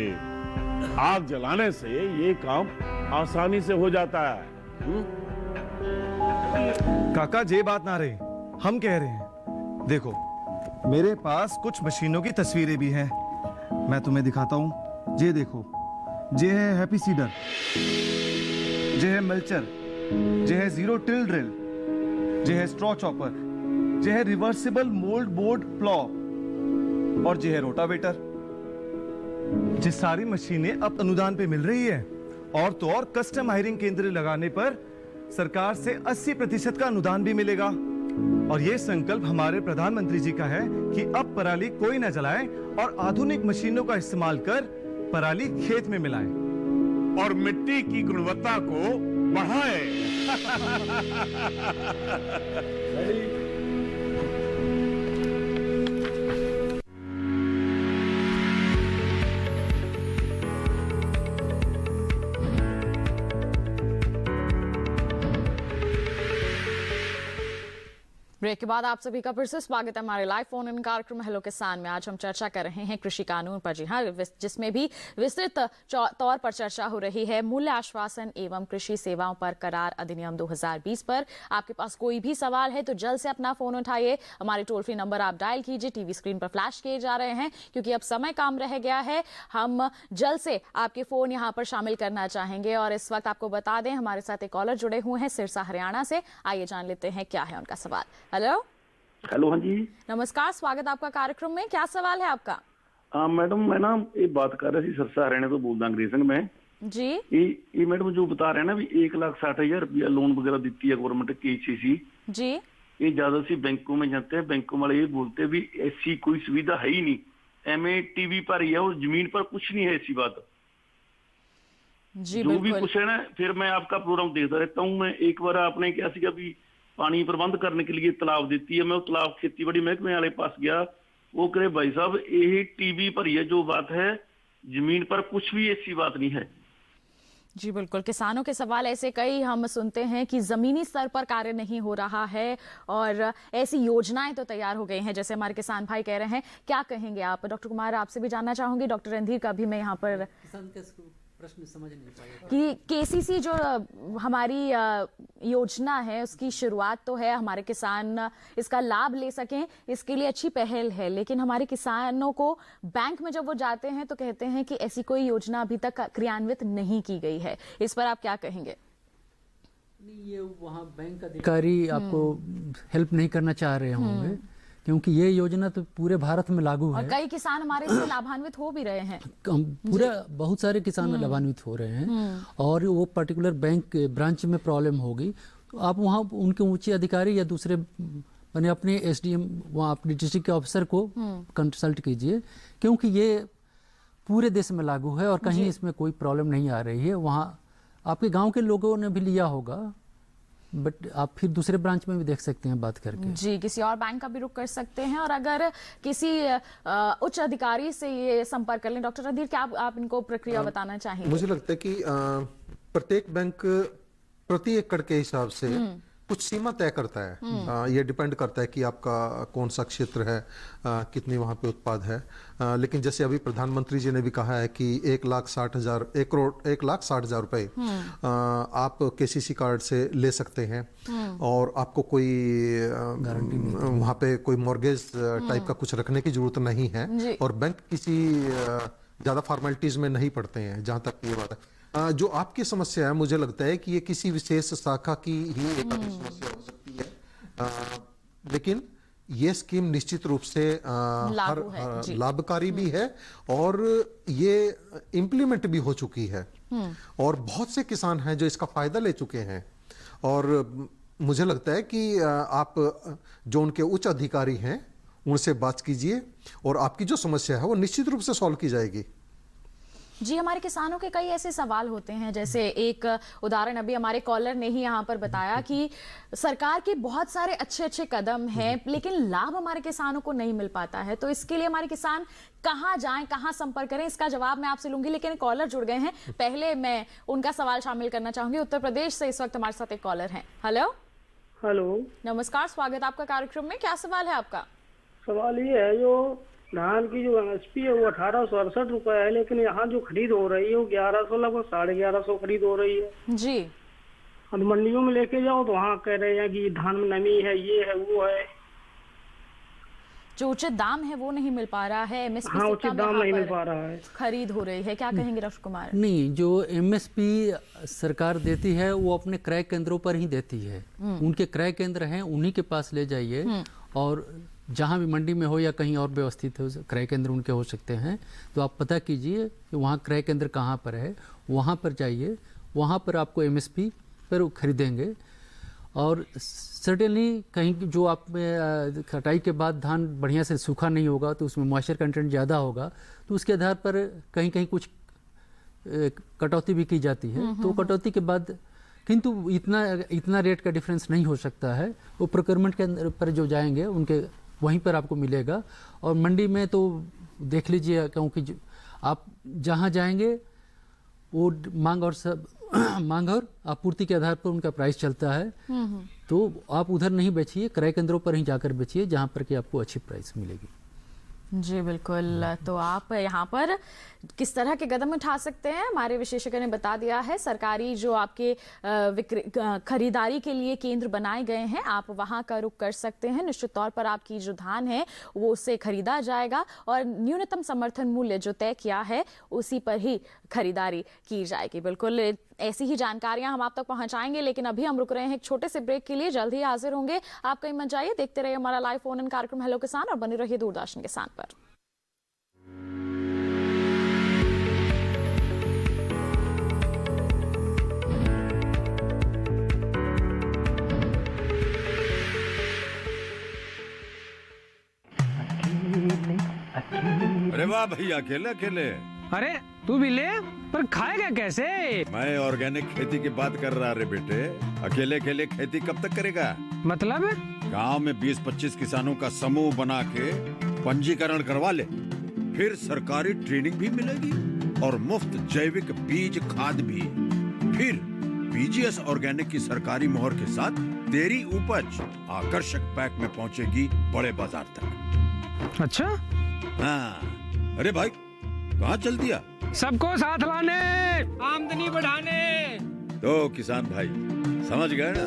आग जलाने से ये काम आसानी से हो जाता है। काका, ये बात ना रही, हम कह रहे हैं, देखो मेरे पास कुछ मशीनों की तस्वीरें भी हैं, मैं तुम्हें दिखाता हूं। ये देखो, ये है हैप्पी सीडर, ये है मल्चर, ये है जीरो टिल ड्रिल, ये है स्ट्रॉ चॉपर, ये है रिवर्सिबल मोल्ड बोर्ड प्लॉ, और ये है रोटावेटर। ये सारी मशीनें अब अनुदान पे मिल रही है, और तो और कस्टम हायरिंग केंद्र लगाने पर सरकार से 80% का अनुदान भी मिलेगा। और ये संकल्प हमारे प्रधानमंत्री जी का है कि अब पराली कोई न जलाए और आधुनिक मशीनों का इस्तेमाल कर पराली खेत में मिलाएं और मिट्टी की गुणवत्ता को बढ़ाएं। ब्रेक के बाद आप सभी का फिर से स्वागत है हमारे लाइव फोन इन कार्यक्रम हेलो किसान में। आज हम चर्चा कर रहे हैं कृषि कानून पर, जी हाँ, जिसमें भी विस्तृत तौर पर चर्चा हो रही है मूल्य आश्वासन एवं कृषि सेवाओं पर करार अधिनियम 2020 पर। आपके पास कोई भी सवाल है तो जल्द से अपना फोन उठाइए, हमारे टोल फ्री नंबर आप डायल कीजिए, टीवी स्क्रीन पर फ्लैश किए जा रहे हैं, क्योंकि अब समय कम रह गया है। हम जल्द से आपके फोन यहाँ पर शामिल करना चाहेंगे, और इस वक्त आपको बता दें हमारे साथ एक कॉलर जुड़े हुए हैं सिरसा हरियाणा से। आइए जान लेते हैं क्या है उनका सवाल। हेलो हेलो, हाँ जी नमस्कार, स्वागत आपका कार्यक्रम में। क्या सवाल है आपका? मैडम, मैं ना एक बात कर रही थी, सिरसा हरियाणा तो बोलता अंग्रेजी संघ में जी। ये मैडम जो बता रहे हैं ना भी 1,60,000 रुपया लोन वगैरह देती है गवर्नमेंट KCC जी, ये ज्यादा सी बैंकों में जाते हैं, बैंकों वाले ये बोलते हैं भी ऐसी कोई सुविधा है ही नहीं, MATV पर ही है और जमीन पर कुछ नहीं है ऐसी बात जी। जो भी कुछ है ना, फिर मैं आपका प्रोग्राम देखता रहता हूँ। मैं एक बार आपने क्या सीखा भी पानी प्रबंध करने के लिए तालाब देती है, मैं वो तालाब खेती बड़ी महकमे वाले पास गया, वो करे भाई साहब यही टीवी पर ये जो बात है, जमीन पर कुछ भी ऐसी बात नहीं है। जी बिल्कुल, किसानों के सवाल ऐसे कई हम सुनते हैं कि जमीनी स्तर पर कार्य नहीं हो रहा है और ऐसी योजनाएं तो तैयार हो गई हैं, जैसे हमारे किसान भाई कह रहे हैं। क्या कहेंगे आप? डॉक्टर कुमार, आपसे भी जानना चाहूंगी, डॉक्टर रणधीर का भी मैं यहाँ पर प्रश्न समझ नहीं पाया कि KCC जो हमारी योजना है उसकी शुरुआत तो है, हमारे किसान इसका लाभ ले सकें, इसके लिए अच्छी पहल है, लेकिन हमारे किसानों को बैंक में जब वो जाते हैं तो कहते हैं कि ऐसी कोई योजना अभी तक क्रियान्वित नहीं की गई है। इस पर आप क्या कहेंगे? ये वहाँ बैंक अधिकारी आपको हेल्प नहीं करना चाह रहे होंगे, क्योंकि ये योजना तो पूरे भारत में लागू है और कई किसान हमारे इससे लाभान्वित हो भी रहे हैं। पूरा बहुत सारे किसान लाभान्वित हो रहे हैं। और वो पर्टिकुलर बैंक ब्रांच में प्रॉब्लम होगी तो आप वहाँ उनके ऊंचे अधिकारी या दूसरे मैंने अपने SDM वहाँ अपने डिस्ट्रिक्ट के ऑफिसर को कंसल्ट कीजिए, क्योंकि ये पूरे देश में लागू है और कहीं इसमें कोई प्रॉब्लम नहीं आ रही है। वहाँ आपके गांव के लोगों ने भी लिया होगा, बट आप फिर दूसरे ब्रांच में भी देख सकते हैं बात करके। जी, किसी और बैंक का भी रुख कर सकते हैं। और अगर किसी उच्च अधिकारी से ये संपर्क कर लें, डॉक्टर रणधीर, क्या आप इनको प्रक्रिया बताना चाहेंगे? मुझे लगता है कि प्रत्येक बैंक प्रति एकड़ के हिसाब से कुछ सीमा तय करता है। ये डिपेंड करता है कि आपका कौन सा क्षेत्र है, कितनी वहाँ पे उत्पाद है। लेकिन जैसे अभी प्रधानमंत्री जी ने भी कहा है कि 1,60,000 रुपए आप KCC कार्ड से ले सकते हैं और आपको कोई वहाँ पे कोई मॉर्गेज टाइप का कुछ रखने की जरूरत नहीं है और बैंक किसी ज़्यादा फॉर्मेलिटीज में नहीं पड़ते हैं। जहाँ तक ये बात है, जो आपकी समस्या है, मुझे लगता है कि ये किसी विशेष शाखा की ही एक समस्या हो सकती है, लेकिन ये स्कीम निश्चित रूप से लाभकारी भी है और ये इम्प्लीमेंट भी हो चुकी है और बहुत से किसान हैं जो इसका फायदा ले चुके हैं। और मुझे लगता है कि आप जो उनके उच्च अधिकारी हैं उनसे बात कीजिए और आपकी जो समस्या है वो निश्चित रूप से सॉल्व की जाएगी। जी, हमारे किसानों के कई ऐसे सवाल होते हैं, जैसे एक उदाहरण अभी हमारे कॉलर ने ही यहाँ पर बताया कि सरकार के बहुत सारे अच्छे कदम हैं लेकिन लाभ हमारे किसानों को नहीं मिल पाता है। तो इसके लिए हमारे किसान कहाँ जाएं, कहाँ संपर्क करें, इसका जवाब मैं आपसे लूंगी। लेकिन कॉलर जुड़ गए हैं, पहले मैं उनका सवाल शामिल करना चाहूंगी। उत्तर प्रदेश से इस वक्त हमारे साथ एक कॉलर है। हेलो, नमस्कार, स्वागत आपका कार्यक्रम में। क्या सवाल है आपका? सवाल ये है, जो धान की जो MSP है वो 1868 रुपए है, लेकिन यहाँ जो खरीद हो रही है वो 1100 लगभग 1150 खरीद हो रही है जी। और मंडियों में लेके जाओ तो वहाँ कह रहे हैं कि धान में नमी है, ये है, वो है। जो उचित दाम है वो नहीं मिल पा रहा है, MSP हाँ, उचित दाम नहीं मिल पा रहा है, खरीद हो रही है। क्या कहेंगे डॉक्टर कुमार? नहीं, जो MSP सरकार देती है वो अपने क्रय केंद्रों पर ही देती है। उनके क्रय केंद्र हैं, उन्हीं के पास ले जाइए और जहाँ भी मंडी में हो या कहीं और व्यवस्थित हो क्रय केंद्र उनके हो सकते हैं, तो आप पता कीजिए कि वहाँ क्रय केंद्र कहाँ पर है, वहाँ पर जाइए, वहाँ पर आपको MSP पर खरीदेंगे। और सर्टेनली कहीं जो आप में कटाई के बाद धान बढ़िया से सूखा नहीं होगा तो उसमें मॉइस्चर कंटेंट ज़्यादा होगा, तो उसके आधार पर कहीं कहीं कुछ कटौती भी की जाती है। तो कटौती के बाद किंतु इतना रेट का डिफरेंस नहीं हो सकता है। वो प्रोक्योरमेंट के अंदर पर जो जाएंगे उनके वहीं पर आपको मिलेगा। और मंडी में तो देख लीजिए, क्योंकि आप जहाँ जाएंगे वो मांग और आपूर्ति के आधार पर उनका प्राइस चलता है, तो आप उधर नहीं बेचिए, क्रय केंद्रों पर ही जाकर बेचिए जहाँ पर कि आपको अच्छी प्राइस मिलेगी। जी बिल्कुल। तो आप यहाँ पर किस तरह के कदम उठा सकते हैं, हमारे विशेषज्ञ ने बता दिया है। सरकारी जो आपके खरीदारी के लिए केंद्र बनाए गए हैं, आप वहाँ का रुख कर सकते हैं। निश्चित तौर पर आपकी जो धान है वो उससे खरीदा जाएगा और न्यूनतम समर्थन मूल्य जो तय किया है उसी पर ही खरीदारी की जाएगी। बिल्कुल ऐसी ही जानकारियां हम आप तक पहुंचाएंगे, लेकिन अभी हम रुक रहे हैं एक छोटे से ब्रेक के लिए। जल्द ही हाजिर होंगे। आप कहीं मत जाइए, देखते रहिए हमारा लाइव फोन इन कार्यक्रम हेलो किसान और बने रहिए दूरदर्शन किसान पर। अरे वाह भैया, अकेले अकेले। अरे तू भी ले, पर खाएगा कैसे? मैं ऑर्गेनिक खेती की बात कर रहा रे बेटे। अकेले अकेले खेती कब तक करेगा? मतलब गांव में 20-25 किसानों का समूह बना के पंजीकरण करवा ले, फिर सरकारी ट्रेनिंग भी मिलेगी और मुफ्त जैविक बीज खाद भी। फिर BGS ऑर्गेनिक की सरकारी मोहर के साथ तेरी उपज आकर्षक पैक में पहुंचेगी बड़े बाजार तक। अच्छा? हाँ। अरे भाई कहाँ चल दिया? सबको साथ लाने, आमदनी बढ़ाने। तो किसान भाई समझ गए ना,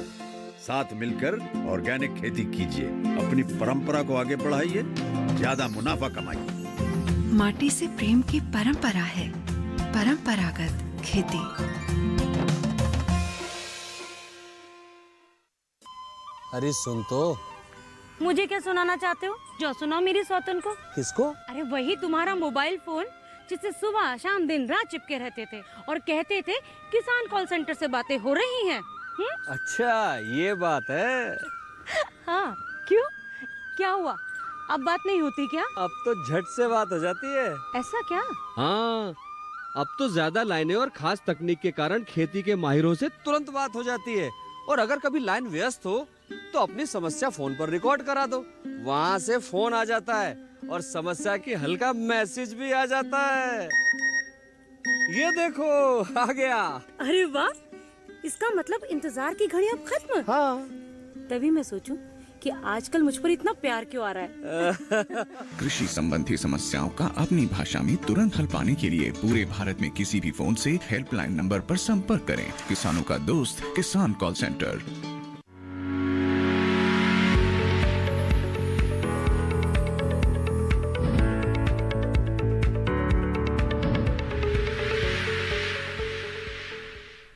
साथ मिलकर ऑर्गेनिक खेती कीजिए, अपनी परंपरा को आगे बढ़ाइए, ज्यादा मुनाफा कमाइए। माटी से प्रेम की परंपरा है परंपरागत खेती। अरे सुन तो। मुझे क्या सुनाना चाहते हो? जो सुनाओ मेरी सौतन को। किसको? अरे वही तुम्हारा मोबाइल फोन जिससे सुबह शाम दिन रात चिपके रहते थे और कहते थे किसान कॉल सेंटर से बातें हो रही हैं। अच्छा ये बात है। हाँ क्यों, क्या हुआ? अब बात नहीं होती क्या? अब तो झट से बात हो जाती है। ऐसा क्या? हाँ, अब तो ज्यादा लाइनें और खास तकनीक के कारण खेती के माहिरों से तुरंत बात हो जाती है। और अगर कभी लाइन व्यस्त हो तो अपनी समस्या फोन पर रिकॉर्ड करा दो, वहाँ से फोन आ जाता है और समस्या की हल का मैसेज भी आ जाता है। ये देखो आ गया। अरे वाह, इसका मतलब इंतजार की घड़ी अब खत्म। हाँ। तभी मैं सोचूं कि आजकल मुझ पर इतना प्यार क्यों आ रहा है। कृषि संबंधी समस्याओं का अपनी भाषा में तुरंत हल पाने के लिए पूरे भारत में किसी भी फोन से हेल्पलाइन नंबर पर संपर्क करें। किसानों का दोस्त किसान कॉल सेंटर।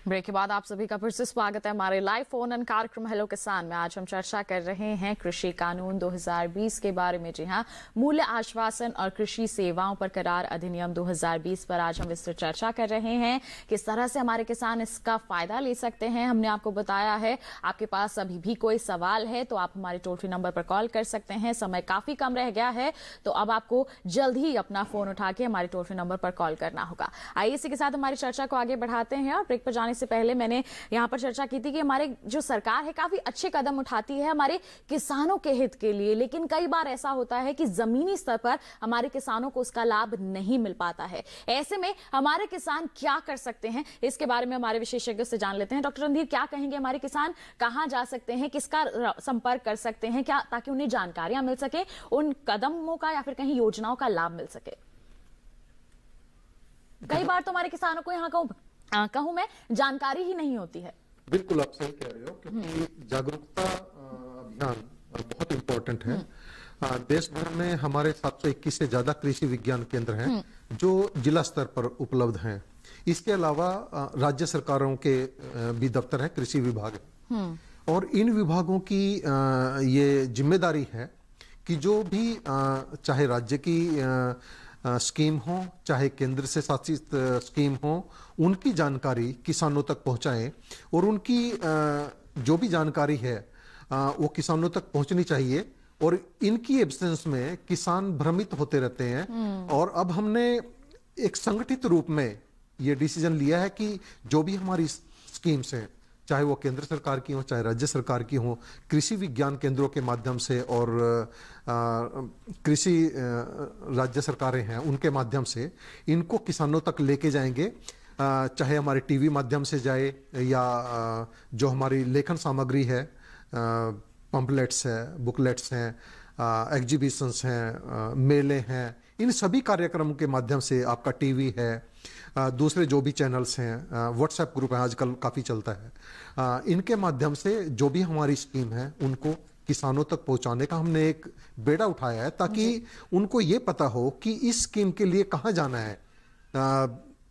ब्रेक के बाद आप सभी का फिर से स्वागत है हमारे लाइव फोन इन कार्यक्रम हेलो किसान में। आज हम चर्चा कर रहे हैं कृषि कानून 2020 के बारे में। जी हाँ, मूल्य आश्वासन और कृषि सेवाओं पर करार अधिनियम 2020 पर आज हम विस्तृत चर्चा कर रहे हैं। किस तरह से हमारे किसान इसका फायदा ले सकते हैं हमने आपको बताया है। आपके पास अभी भी कोई सवाल है तो आप हमारे टोल फ्री नंबर पर कॉल कर सकते हैं। समय काफी कम रह गया है तो अब आपको जल्द ही अपना फोन उठा के हमारे टोल फ्री नंबर पर कॉल करना होगा। आइए इसी के साथ हमारी चर्चा को आगे बढ़ाते हैं। और ब्रेक पर जाने से पहले मैंने यहां पर चर्चा की थी कि हमारे जो सरकार है काफी अच्छे कदम उठाती है हमारे किसानों के हित के लिए, लेकिन कई बार ऐसा होता है कि जमीनी स्तर पर हमारे किसानों को उसका लाभ नहीं मिल पाता है। ऐसे में हमारे किसान क्या कर सकते हैं, इसके बारे में हमारे विशेषज्ञों से जान लेते हैं। डॉक्टर रणधीर, क्या कहेंगे, हमारे किसान कहां जा सकते हैं, किसका संपर्क कर सकते हैं क्या, ताकि उन्हें जानकारियां मिल सके, उन कदमों का या फिर कहीं योजनाओं का लाभ मिल सके? कई बार तो हमारे किसानों को यहाँ कहूं मैं जानकारी ही नहीं होती है। बिल्कुल आप सही कह रहे हो, क्योंकि जागरूकता अभियान बहुत इंपॉर्टेंट है। देश भर में हमारे 721 से ज्यादा कृषि विज्ञान केंद्र हैं जो जिला स्तर पर उपलब्ध हैं। इसके अलावा राज्य सरकारों के भी दफ्तर है, कृषि विभाग है, और इन विभागों की ये जिम्मेदारी है कि जो भी चाहे राज्य की स्कीम हो चाहे केंद्र से शासित स्कीम हो, उनकी जानकारी किसानों तक पहुंचाएं। और उनकी जो भी जानकारी है वो किसानों तक पहुंचनी चाहिए। और इनकी एब्सेंस में किसान भ्रमित होते रहते हैं। और अब हमने एक संगठित रूप में ये डिसीजन लिया है कि जो भी हमारी स्कीम्स हैं, चाहे वो केंद्र सरकार की हो चाहे राज्य सरकार की हो, कृषि विज्ञान केंद्रों के माध्यम से और कृषि राज्य सरकारें हैं उनके माध्यम से इनको किसानों तक लेके जाएंगे। चाहे हमारे टीवी माध्यम से जाए या जो हमारी लेखन सामग्री है, पंपलेट्स है, बुकलेट्स हैं, एग्जीबिशंस हैं, मेले हैं, इन सभी कार्यक्रमों के माध्यम से, आपका टीवी है, दूसरे जो भी चैनल्स हैं, व्हाट्सएप ग्रुप है आजकल काफ़ी चलता है, इनके माध्यम से जो भी हमारी स्कीम है उनको किसानों तक पहुंचाने का हमने एक बेड़ा उठाया है, ताकि उनको ये पता हो कि इस स्कीम के लिए कहाँ जाना है।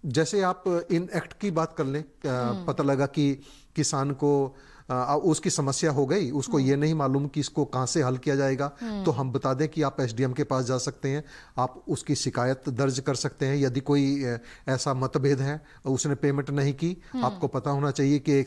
जैसे आप इन एक्ट की बात कर लें, पता लगा कि किसान को उसकी समस्या हो गई, उसको ये नहीं मालूम कि इसको कहाँ से हल किया जाएगा, तो हम बता दें कि आप एसडीएम के पास जा सकते हैं, आप उसकी शिकायत दर्ज कर सकते हैं। यदि कोई ऐसा मतभेद है, उसने पेमेंट नहीं की, आपको पता होना चाहिए कि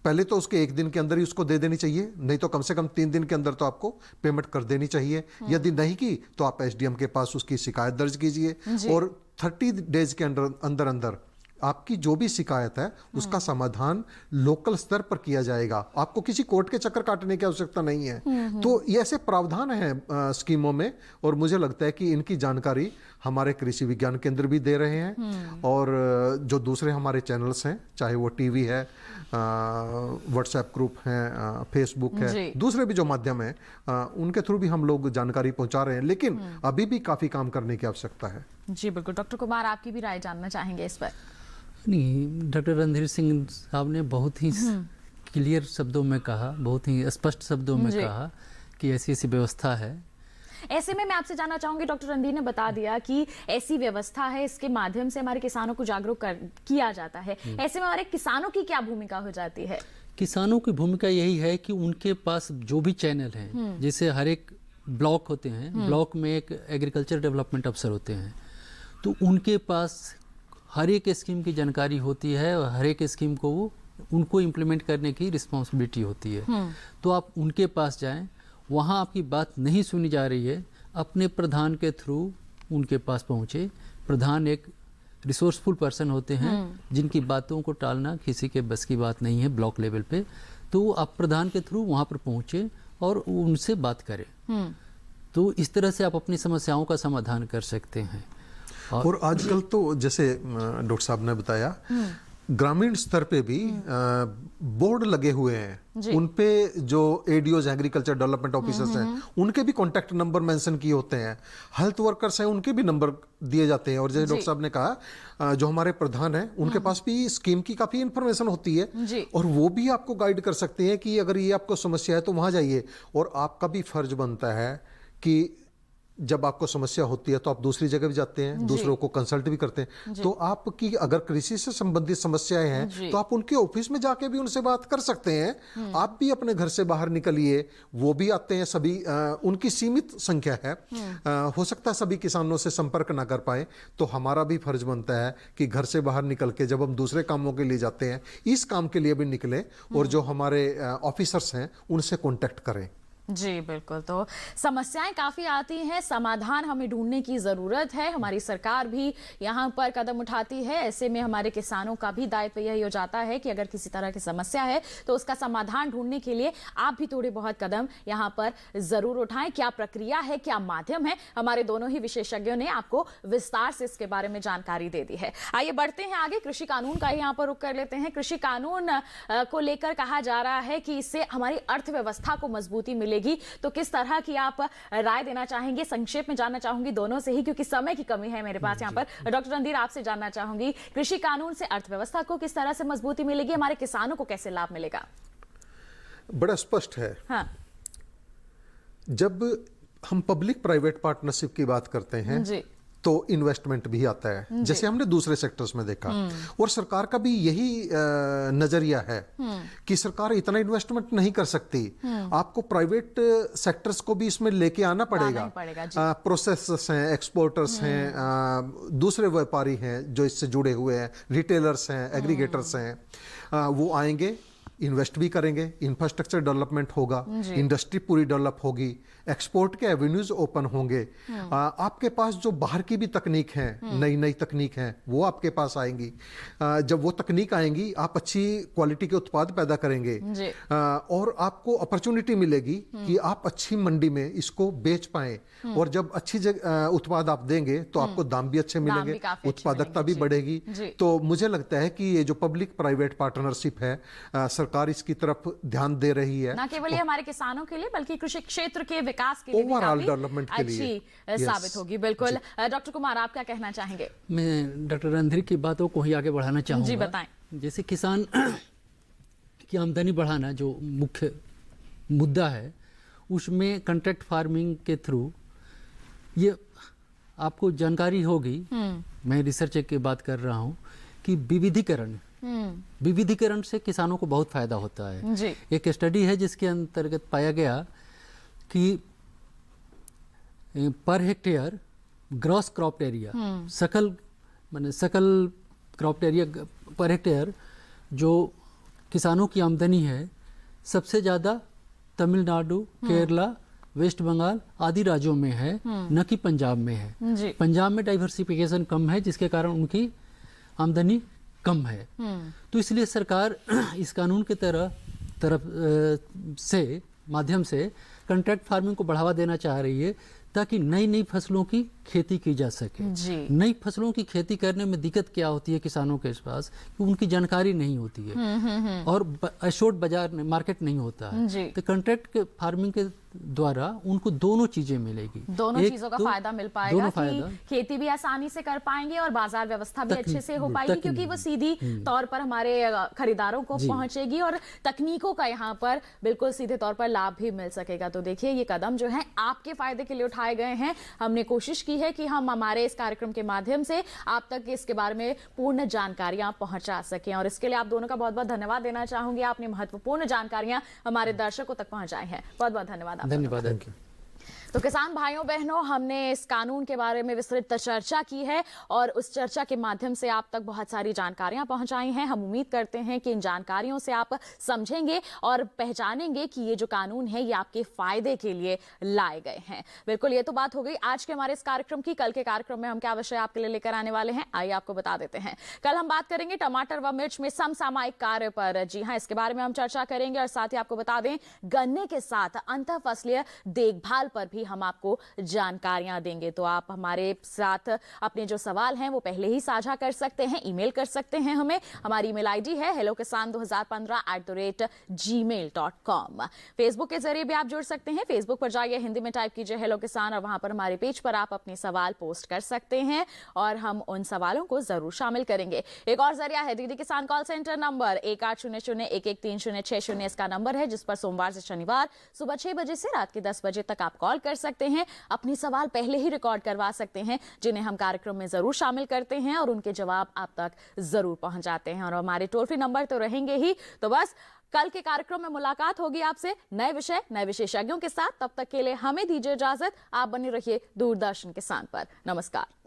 पहले तो उसके 1 दिन के अंदर ही उसको दे देनी चाहिए, नहीं तो कम से कम 3 दिन के अंदर तो आपको पेमेंट कर देनी चाहिए। यदि नहीं की तो आप एसडीएम के पास उसकी शिकायत दर्ज कीजिए और 30 डेज के अंदर अंदर आपकी जो भी शिकायत है उसका समाधान लोकल स्तर पर किया जाएगा। आपको किसी कोर्ट के चक्कर काटने की आवश्यकता नहीं है। तो ये ऐसे प्रावधान हैं स्कीमों में, और मुझे लगता है कि इनकी जानकारी हमारे कृषि विज्ञान केंद्र भी दे रहे हैं, और जो दूसरे हमारे चैनल्स हैं, चाहे वो टीवी है, व्हाट्सएप ग्रुप है, फेसबुक है, दूसरे भी जो माध्यम है, उनके थ्रू भी हम लोग जानकारी पहुंचा रहे हैं। लेकिन अभी भी काफी काम करने की आवश्यकता है। जी बिल्कुल। डॉक्टर कुमार, आपकी भी राय जानना चाहेंगे इस पर? नहीं, डॉक्टर रणधीर सिंह साहब ने बहुत ही क्लियर शब्दों में कहा, बहुत ही स्पष्ट शब्दों में कहा कि ऐसी ऐसी व्यवस्था है। ऐसे में मैं आपसे जानना चाहूंगी, डॉक्टर रणधीर ने बता दिया कि ऐसी व्यवस्था है, इसके माध्यम से हमारे किसानों को जागरूक किया जाता है। ऐसे में हमारे किसानों की क्या भूमिका हो जाती है? किसानों की भूमिका यही है कि उनके पास जो भी चैनल हैं, जैसे हर एक ब्लॉक होते हैं, ब्लॉक में एक एग्रीकल्चर डेवलपमेंट अफसर होते हैं, तो उनके पास हर एक स्कीम की जानकारी होती है और हर एक स्कीम को उनको इम्प्लीमेंट करने की रिस्पॉन्सिबिलिटी होती है। तो आप उनके पास जाएं, वहाँ आपकी बात नहीं सुनी जा रही है, अपने प्रधान के थ्रू उनके पास पहुँचे। प्रधान एक रिसोर्सफुल पर्सन होते हैं जिनकी बातों को टालना किसी के बस की बात नहीं है ब्लॉक लेवल पे। तो आप प्रधान के थ्रू वहाँ पर पहुँचे और उनसे बात करें। तो इस तरह से आप अपनी समस्याओं का समाधान कर सकते हैं। और आजकल तो जैसे डॉक्टर साहब ने बताया, ग्रामीण स्तर पे भी बोर्ड लगे हुए हैं, उन पे जो एडीओज एग्रीकल्चर डेवलपमेंट ऑफिसर्स हैं उनके भी कॉन्टैक्ट नंबर मेंशन किए होते हैं, हेल्थ वर्कर्स हैं उनके भी नंबर दिए जाते हैं। और जैसे डॉक्टर साहब ने कहा, जो हमारे प्रधान हैं उनके पास भी स्कीम की काफी इंफॉर्मेशन होती है और वो भी आपको गाइड कर सकते हैं कि अगर ये आपको समस्या है तो वहां जाइए। और आपका भी फर्ज बनता है कि जब आपको समस्या होती है तो आप दूसरी जगह भी जाते हैं, दूसरों को कंसल्ट भी करते हैं। तो आपकी अगर कृषि से संबंधित समस्याएं हैं तो आप उनके ऑफिस में जाके भी उनसे बात कर सकते हैं। आप भी अपने घर से बाहर निकलिए, वो भी आते हैं सभी, उनकी सीमित संख्या है, हो सकता है सभी किसानों से संपर्क ना कर पाए, तो हमारा भी फर्ज बनता है कि घर से बाहर निकल के जब हम दूसरे कामों के लिए जाते हैं, इस काम के लिए भी निकले और जो हमारे ऑफिसर्स हैं उनसे कॉन्टेक्ट करें। जी बिल्कुल। तो समस्याएं काफ़ी आती हैं, समाधान हमें ढूंढने की ज़रूरत है। हमारी सरकार भी यहाँ पर कदम उठाती है। ऐसे में हमारे किसानों का भी दायित्व यही हो जाता है कि अगर किसी तरह की समस्या है तो उसका समाधान ढूंढने के लिए आप भी थोड़े बहुत कदम यहाँ पर ज़रूर उठाएं। क्या प्रक्रिया है, क्या माध्यम है, हमारे दोनों ही विशेषज्ञों ने आपको विस्तार से इसके बारे में जानकारी दे दी है। आइए बढ़ते हैं आगे, कृषि कानून का यहाँ पर रुख कर लेते हैं। कृषि कानून को लेकर कहा जा रहा है कि इससे हमारी अर्थव्यवस्था को मजबूती मिले, तो किस तरह की आप राय देना चाहेंगे? संक्षेप में जानना चाहूंगी दोनों से ही, क्योंकि समय की कमी है मेरे पास यहाँ पर। डॉक्टर रणधीर, आपसे जानना चाहूंगी, कृषि कानून से अर्थव्यवस्था को किस तरह से मजबूती मिलेगी, हमारे किसानों को कैसे लाभ मिलेगा? बड़ा स्पष्ट है। हाँ। जब हम पब्लिक प्राइवेट पार्टनरशिप की बात करते हैं तो इन्वेस्टमेंट भी आता है, जैसे हमने दूसरे सेक्टर्स में देखा। और सरकार का भी यही नजरिया है कि सरकार इतना इन्वेस्टमेंट नहीं कर सकती, आपको प्राइवेट सेक्टर्स को भी इसमें लेके आना पड़ेगा। प्रोसेसर्स हैं, एक्सपोर्टर्स हैं, दूसरे व्यापारी हैं जो इससे जुड़े हुए हैं, रिटेलर्स हैं, एग्रीगेटर्स हैं, वो आएंगे, इन्वेस्ट भी करेंगे, इंफ्रास्ट्रक्चर डेवलपमेंट होगा, इंडस्ट्री पूरी डेवलप होगी, एक्सपोर्ट के एवेन्यूज ओपन होंगे। आपके पास जो बाहर की भी तकनीक है, नई नई तकनीक है, वो आपके पास आएंगी। जब वो तकनीक आएंगी, आप अच्छी क्वालिटी के उत्पाद पैदा करेंगे और आपको अपॉर्चुनिटी मिलेगी कि आप अच्छी मंडी में इसको बेच पाएं। और जब अच्छी उत्पाद आप देंगे तो आपको दाम भी अच्छे मिलेंगे, उत्पादकता भी बढ़ेगी। तो मुझे लगता है कि ये जो पब्लिक प्राइवेट पार्टनरशिप है, सरकार इसकी तरफ ध्यान दे रही है, न केवल हमारे किसानों के लिए बल्कि कृषि क्षेत्र के विकास के लिए, ओवरऑल डेवलपमेंट के लिए अच्छी साबित होगी। बिल्कुल। डॉक्टर कुमार, आप क्या कहना चाहेंगे? मैं डॉक्टर रणधीर की बातों को ही आगे बढ़ाना चाहूँगा। जी बताएं। जैसे किसान की आमदनी बढ़ाना जो मुख्य मुद्दा है, उसमें कॉन्ट्रैक्ट फार्मिंग के थ्रू ये आपको जानकारी होगी, मैं रिसर्च की बात कर रहा हूँ, कि विविधीकरण से किसानों को बहुत फायदा होता है। एक स्टडी है जिसके अंतर्गत पाया गया कि per hectare gross crop area, सकल क्रॉप एरिया पर हेक्टेयर जो किसानों की आमदनी है, सबसे ज़्यादा तमिलनाडु, केरला, वेस्ट बंगाल आदि राज्यों में है, न कि पंजाब में है। पंजाब में डाइवर्सिफिकेशन कम है, जिसके कारण उनकी आमदनी कम है। तो इसलिए सरकार इस कानून के माध्यम से कॉन्ट्रैक्ट फार्मिंग को बढ़ावा देना चाह रही है, ताकि नई नई फसलों की खेती की जा सके। नई फसलों की खेती करने में दिक्कत क्या होती है किसानों के पास, कि उनकी जानकारी नहीं होती है और अशोर्ड बाजार मार्केट नहीं होता है। तो कॉन्ट्रैक्ट फार्मिंग के द्वारा उनको दोनों चीजें मिलेगी, दोनों चीजों का फायदा मिल पाएगा कि खेती भी आसानी से कर पाएंगे और बाजार व्यवस्था भी अच्छे से हो पाएगी, क्योंकि वो सीधी तौर पर हमारे खरीदारों को पहुंचेगी और तकनीकों का यहाँ पर बिल्कुल सीधे तौर पर लाभ भी मिल सकेगा। तो देखिए, ये कदम जो है आपके फायदे के लिए उठाए गए हैं। हमने कोशिश की की है कि हम हमारे इस कार्यक्रम के माध्यम से आप तक इसके बारे में पूर्ण जानकारियां पहुंचा सकें, और इसके लिए आप दोनों का बहुत बहुत धन्यवाद देना चाहूंगी। आपने महत्वपूर्ण जानकारियां हमारे दर्शकों तक पहुंचाई हैं। बहुत बहुत धन्यवाद। धन्यवाद। तो किसान भाइयों बहनों, हमने इस कानून के बारे में विस्तृत चर्चा की है और उस चर्चा के माध्यम से आप तक बहुत सारी जानकारियां पहुंचाई हैं। हम उम्मीद करते हैं कि इन जानकारियों से आप समझेंगे और पहचानेंगे कि ये जो कानून है ये आपके फायदे के लिए लाए गए हैं। बिल्कुल, ये तो बात हो गई आज के हमारे इस कार्यक्रम की। कल के कार्यक्रम में हम क्या विषय आपके लिए लेकर आने वाले हैं, आइए आपको बता देते हैं। कल हम बात करेंगे टमाटर व मिर्च में समसामयिक कार्य पर। जी हाँ, इसके बारे में हम चर्चा करेंगे और साथ ही आपको बता दें गन्ने के साथ अंतर फसलीय देखभाल पर भी हम आपको जानकारियां देंगे। तो आप हमारे साथ अपने जो सवाल हैं वो पहले ही साझा कर सकते हैं, ईमेल कर सकते हैं हमें। हमारी ईमेल आईडी है hellokisan2015@gmail.com। फेसबुक के जरिए भी आप जुड़ सकते हैं। फेसबुक पर जाइए, हिंदी में टाइप कीजिए हेलो किसान और वहां पर हमारे पेज पर आप अपने सवाल पोस्ट कर सकते हैं और हम उन सवालों को जरूर शामिल करेंगे। एक और जरिया है डीडी किसान कॉल सेंटर नंबर 1800-113-060। इसका नंबर है जिस पर सोमवार से शनिवार सुबह 6 बजे से रात के 10 बजे तक आप कॉल कर सकते हैं। अपने सवाल पहले ही रिकॉर्ड करवा सकते हैं जिन्हें हम कार्यक्रम में जरूर शामिल करते हैं और उनके जवाब आप तक जरूर पहुंचाते हैं। और हमारे टोल फ्री नंबर तो रहेंगे ही। तो बस कल के कार्यक्रम में मुलाकात होगी आपसे नए विषय नए विशेषज्ञों के साथ। तब तक के लिए हमें दीजिए इजाजत। आप बने रहिए दूरदर्शन किसान पर। नमस्कार।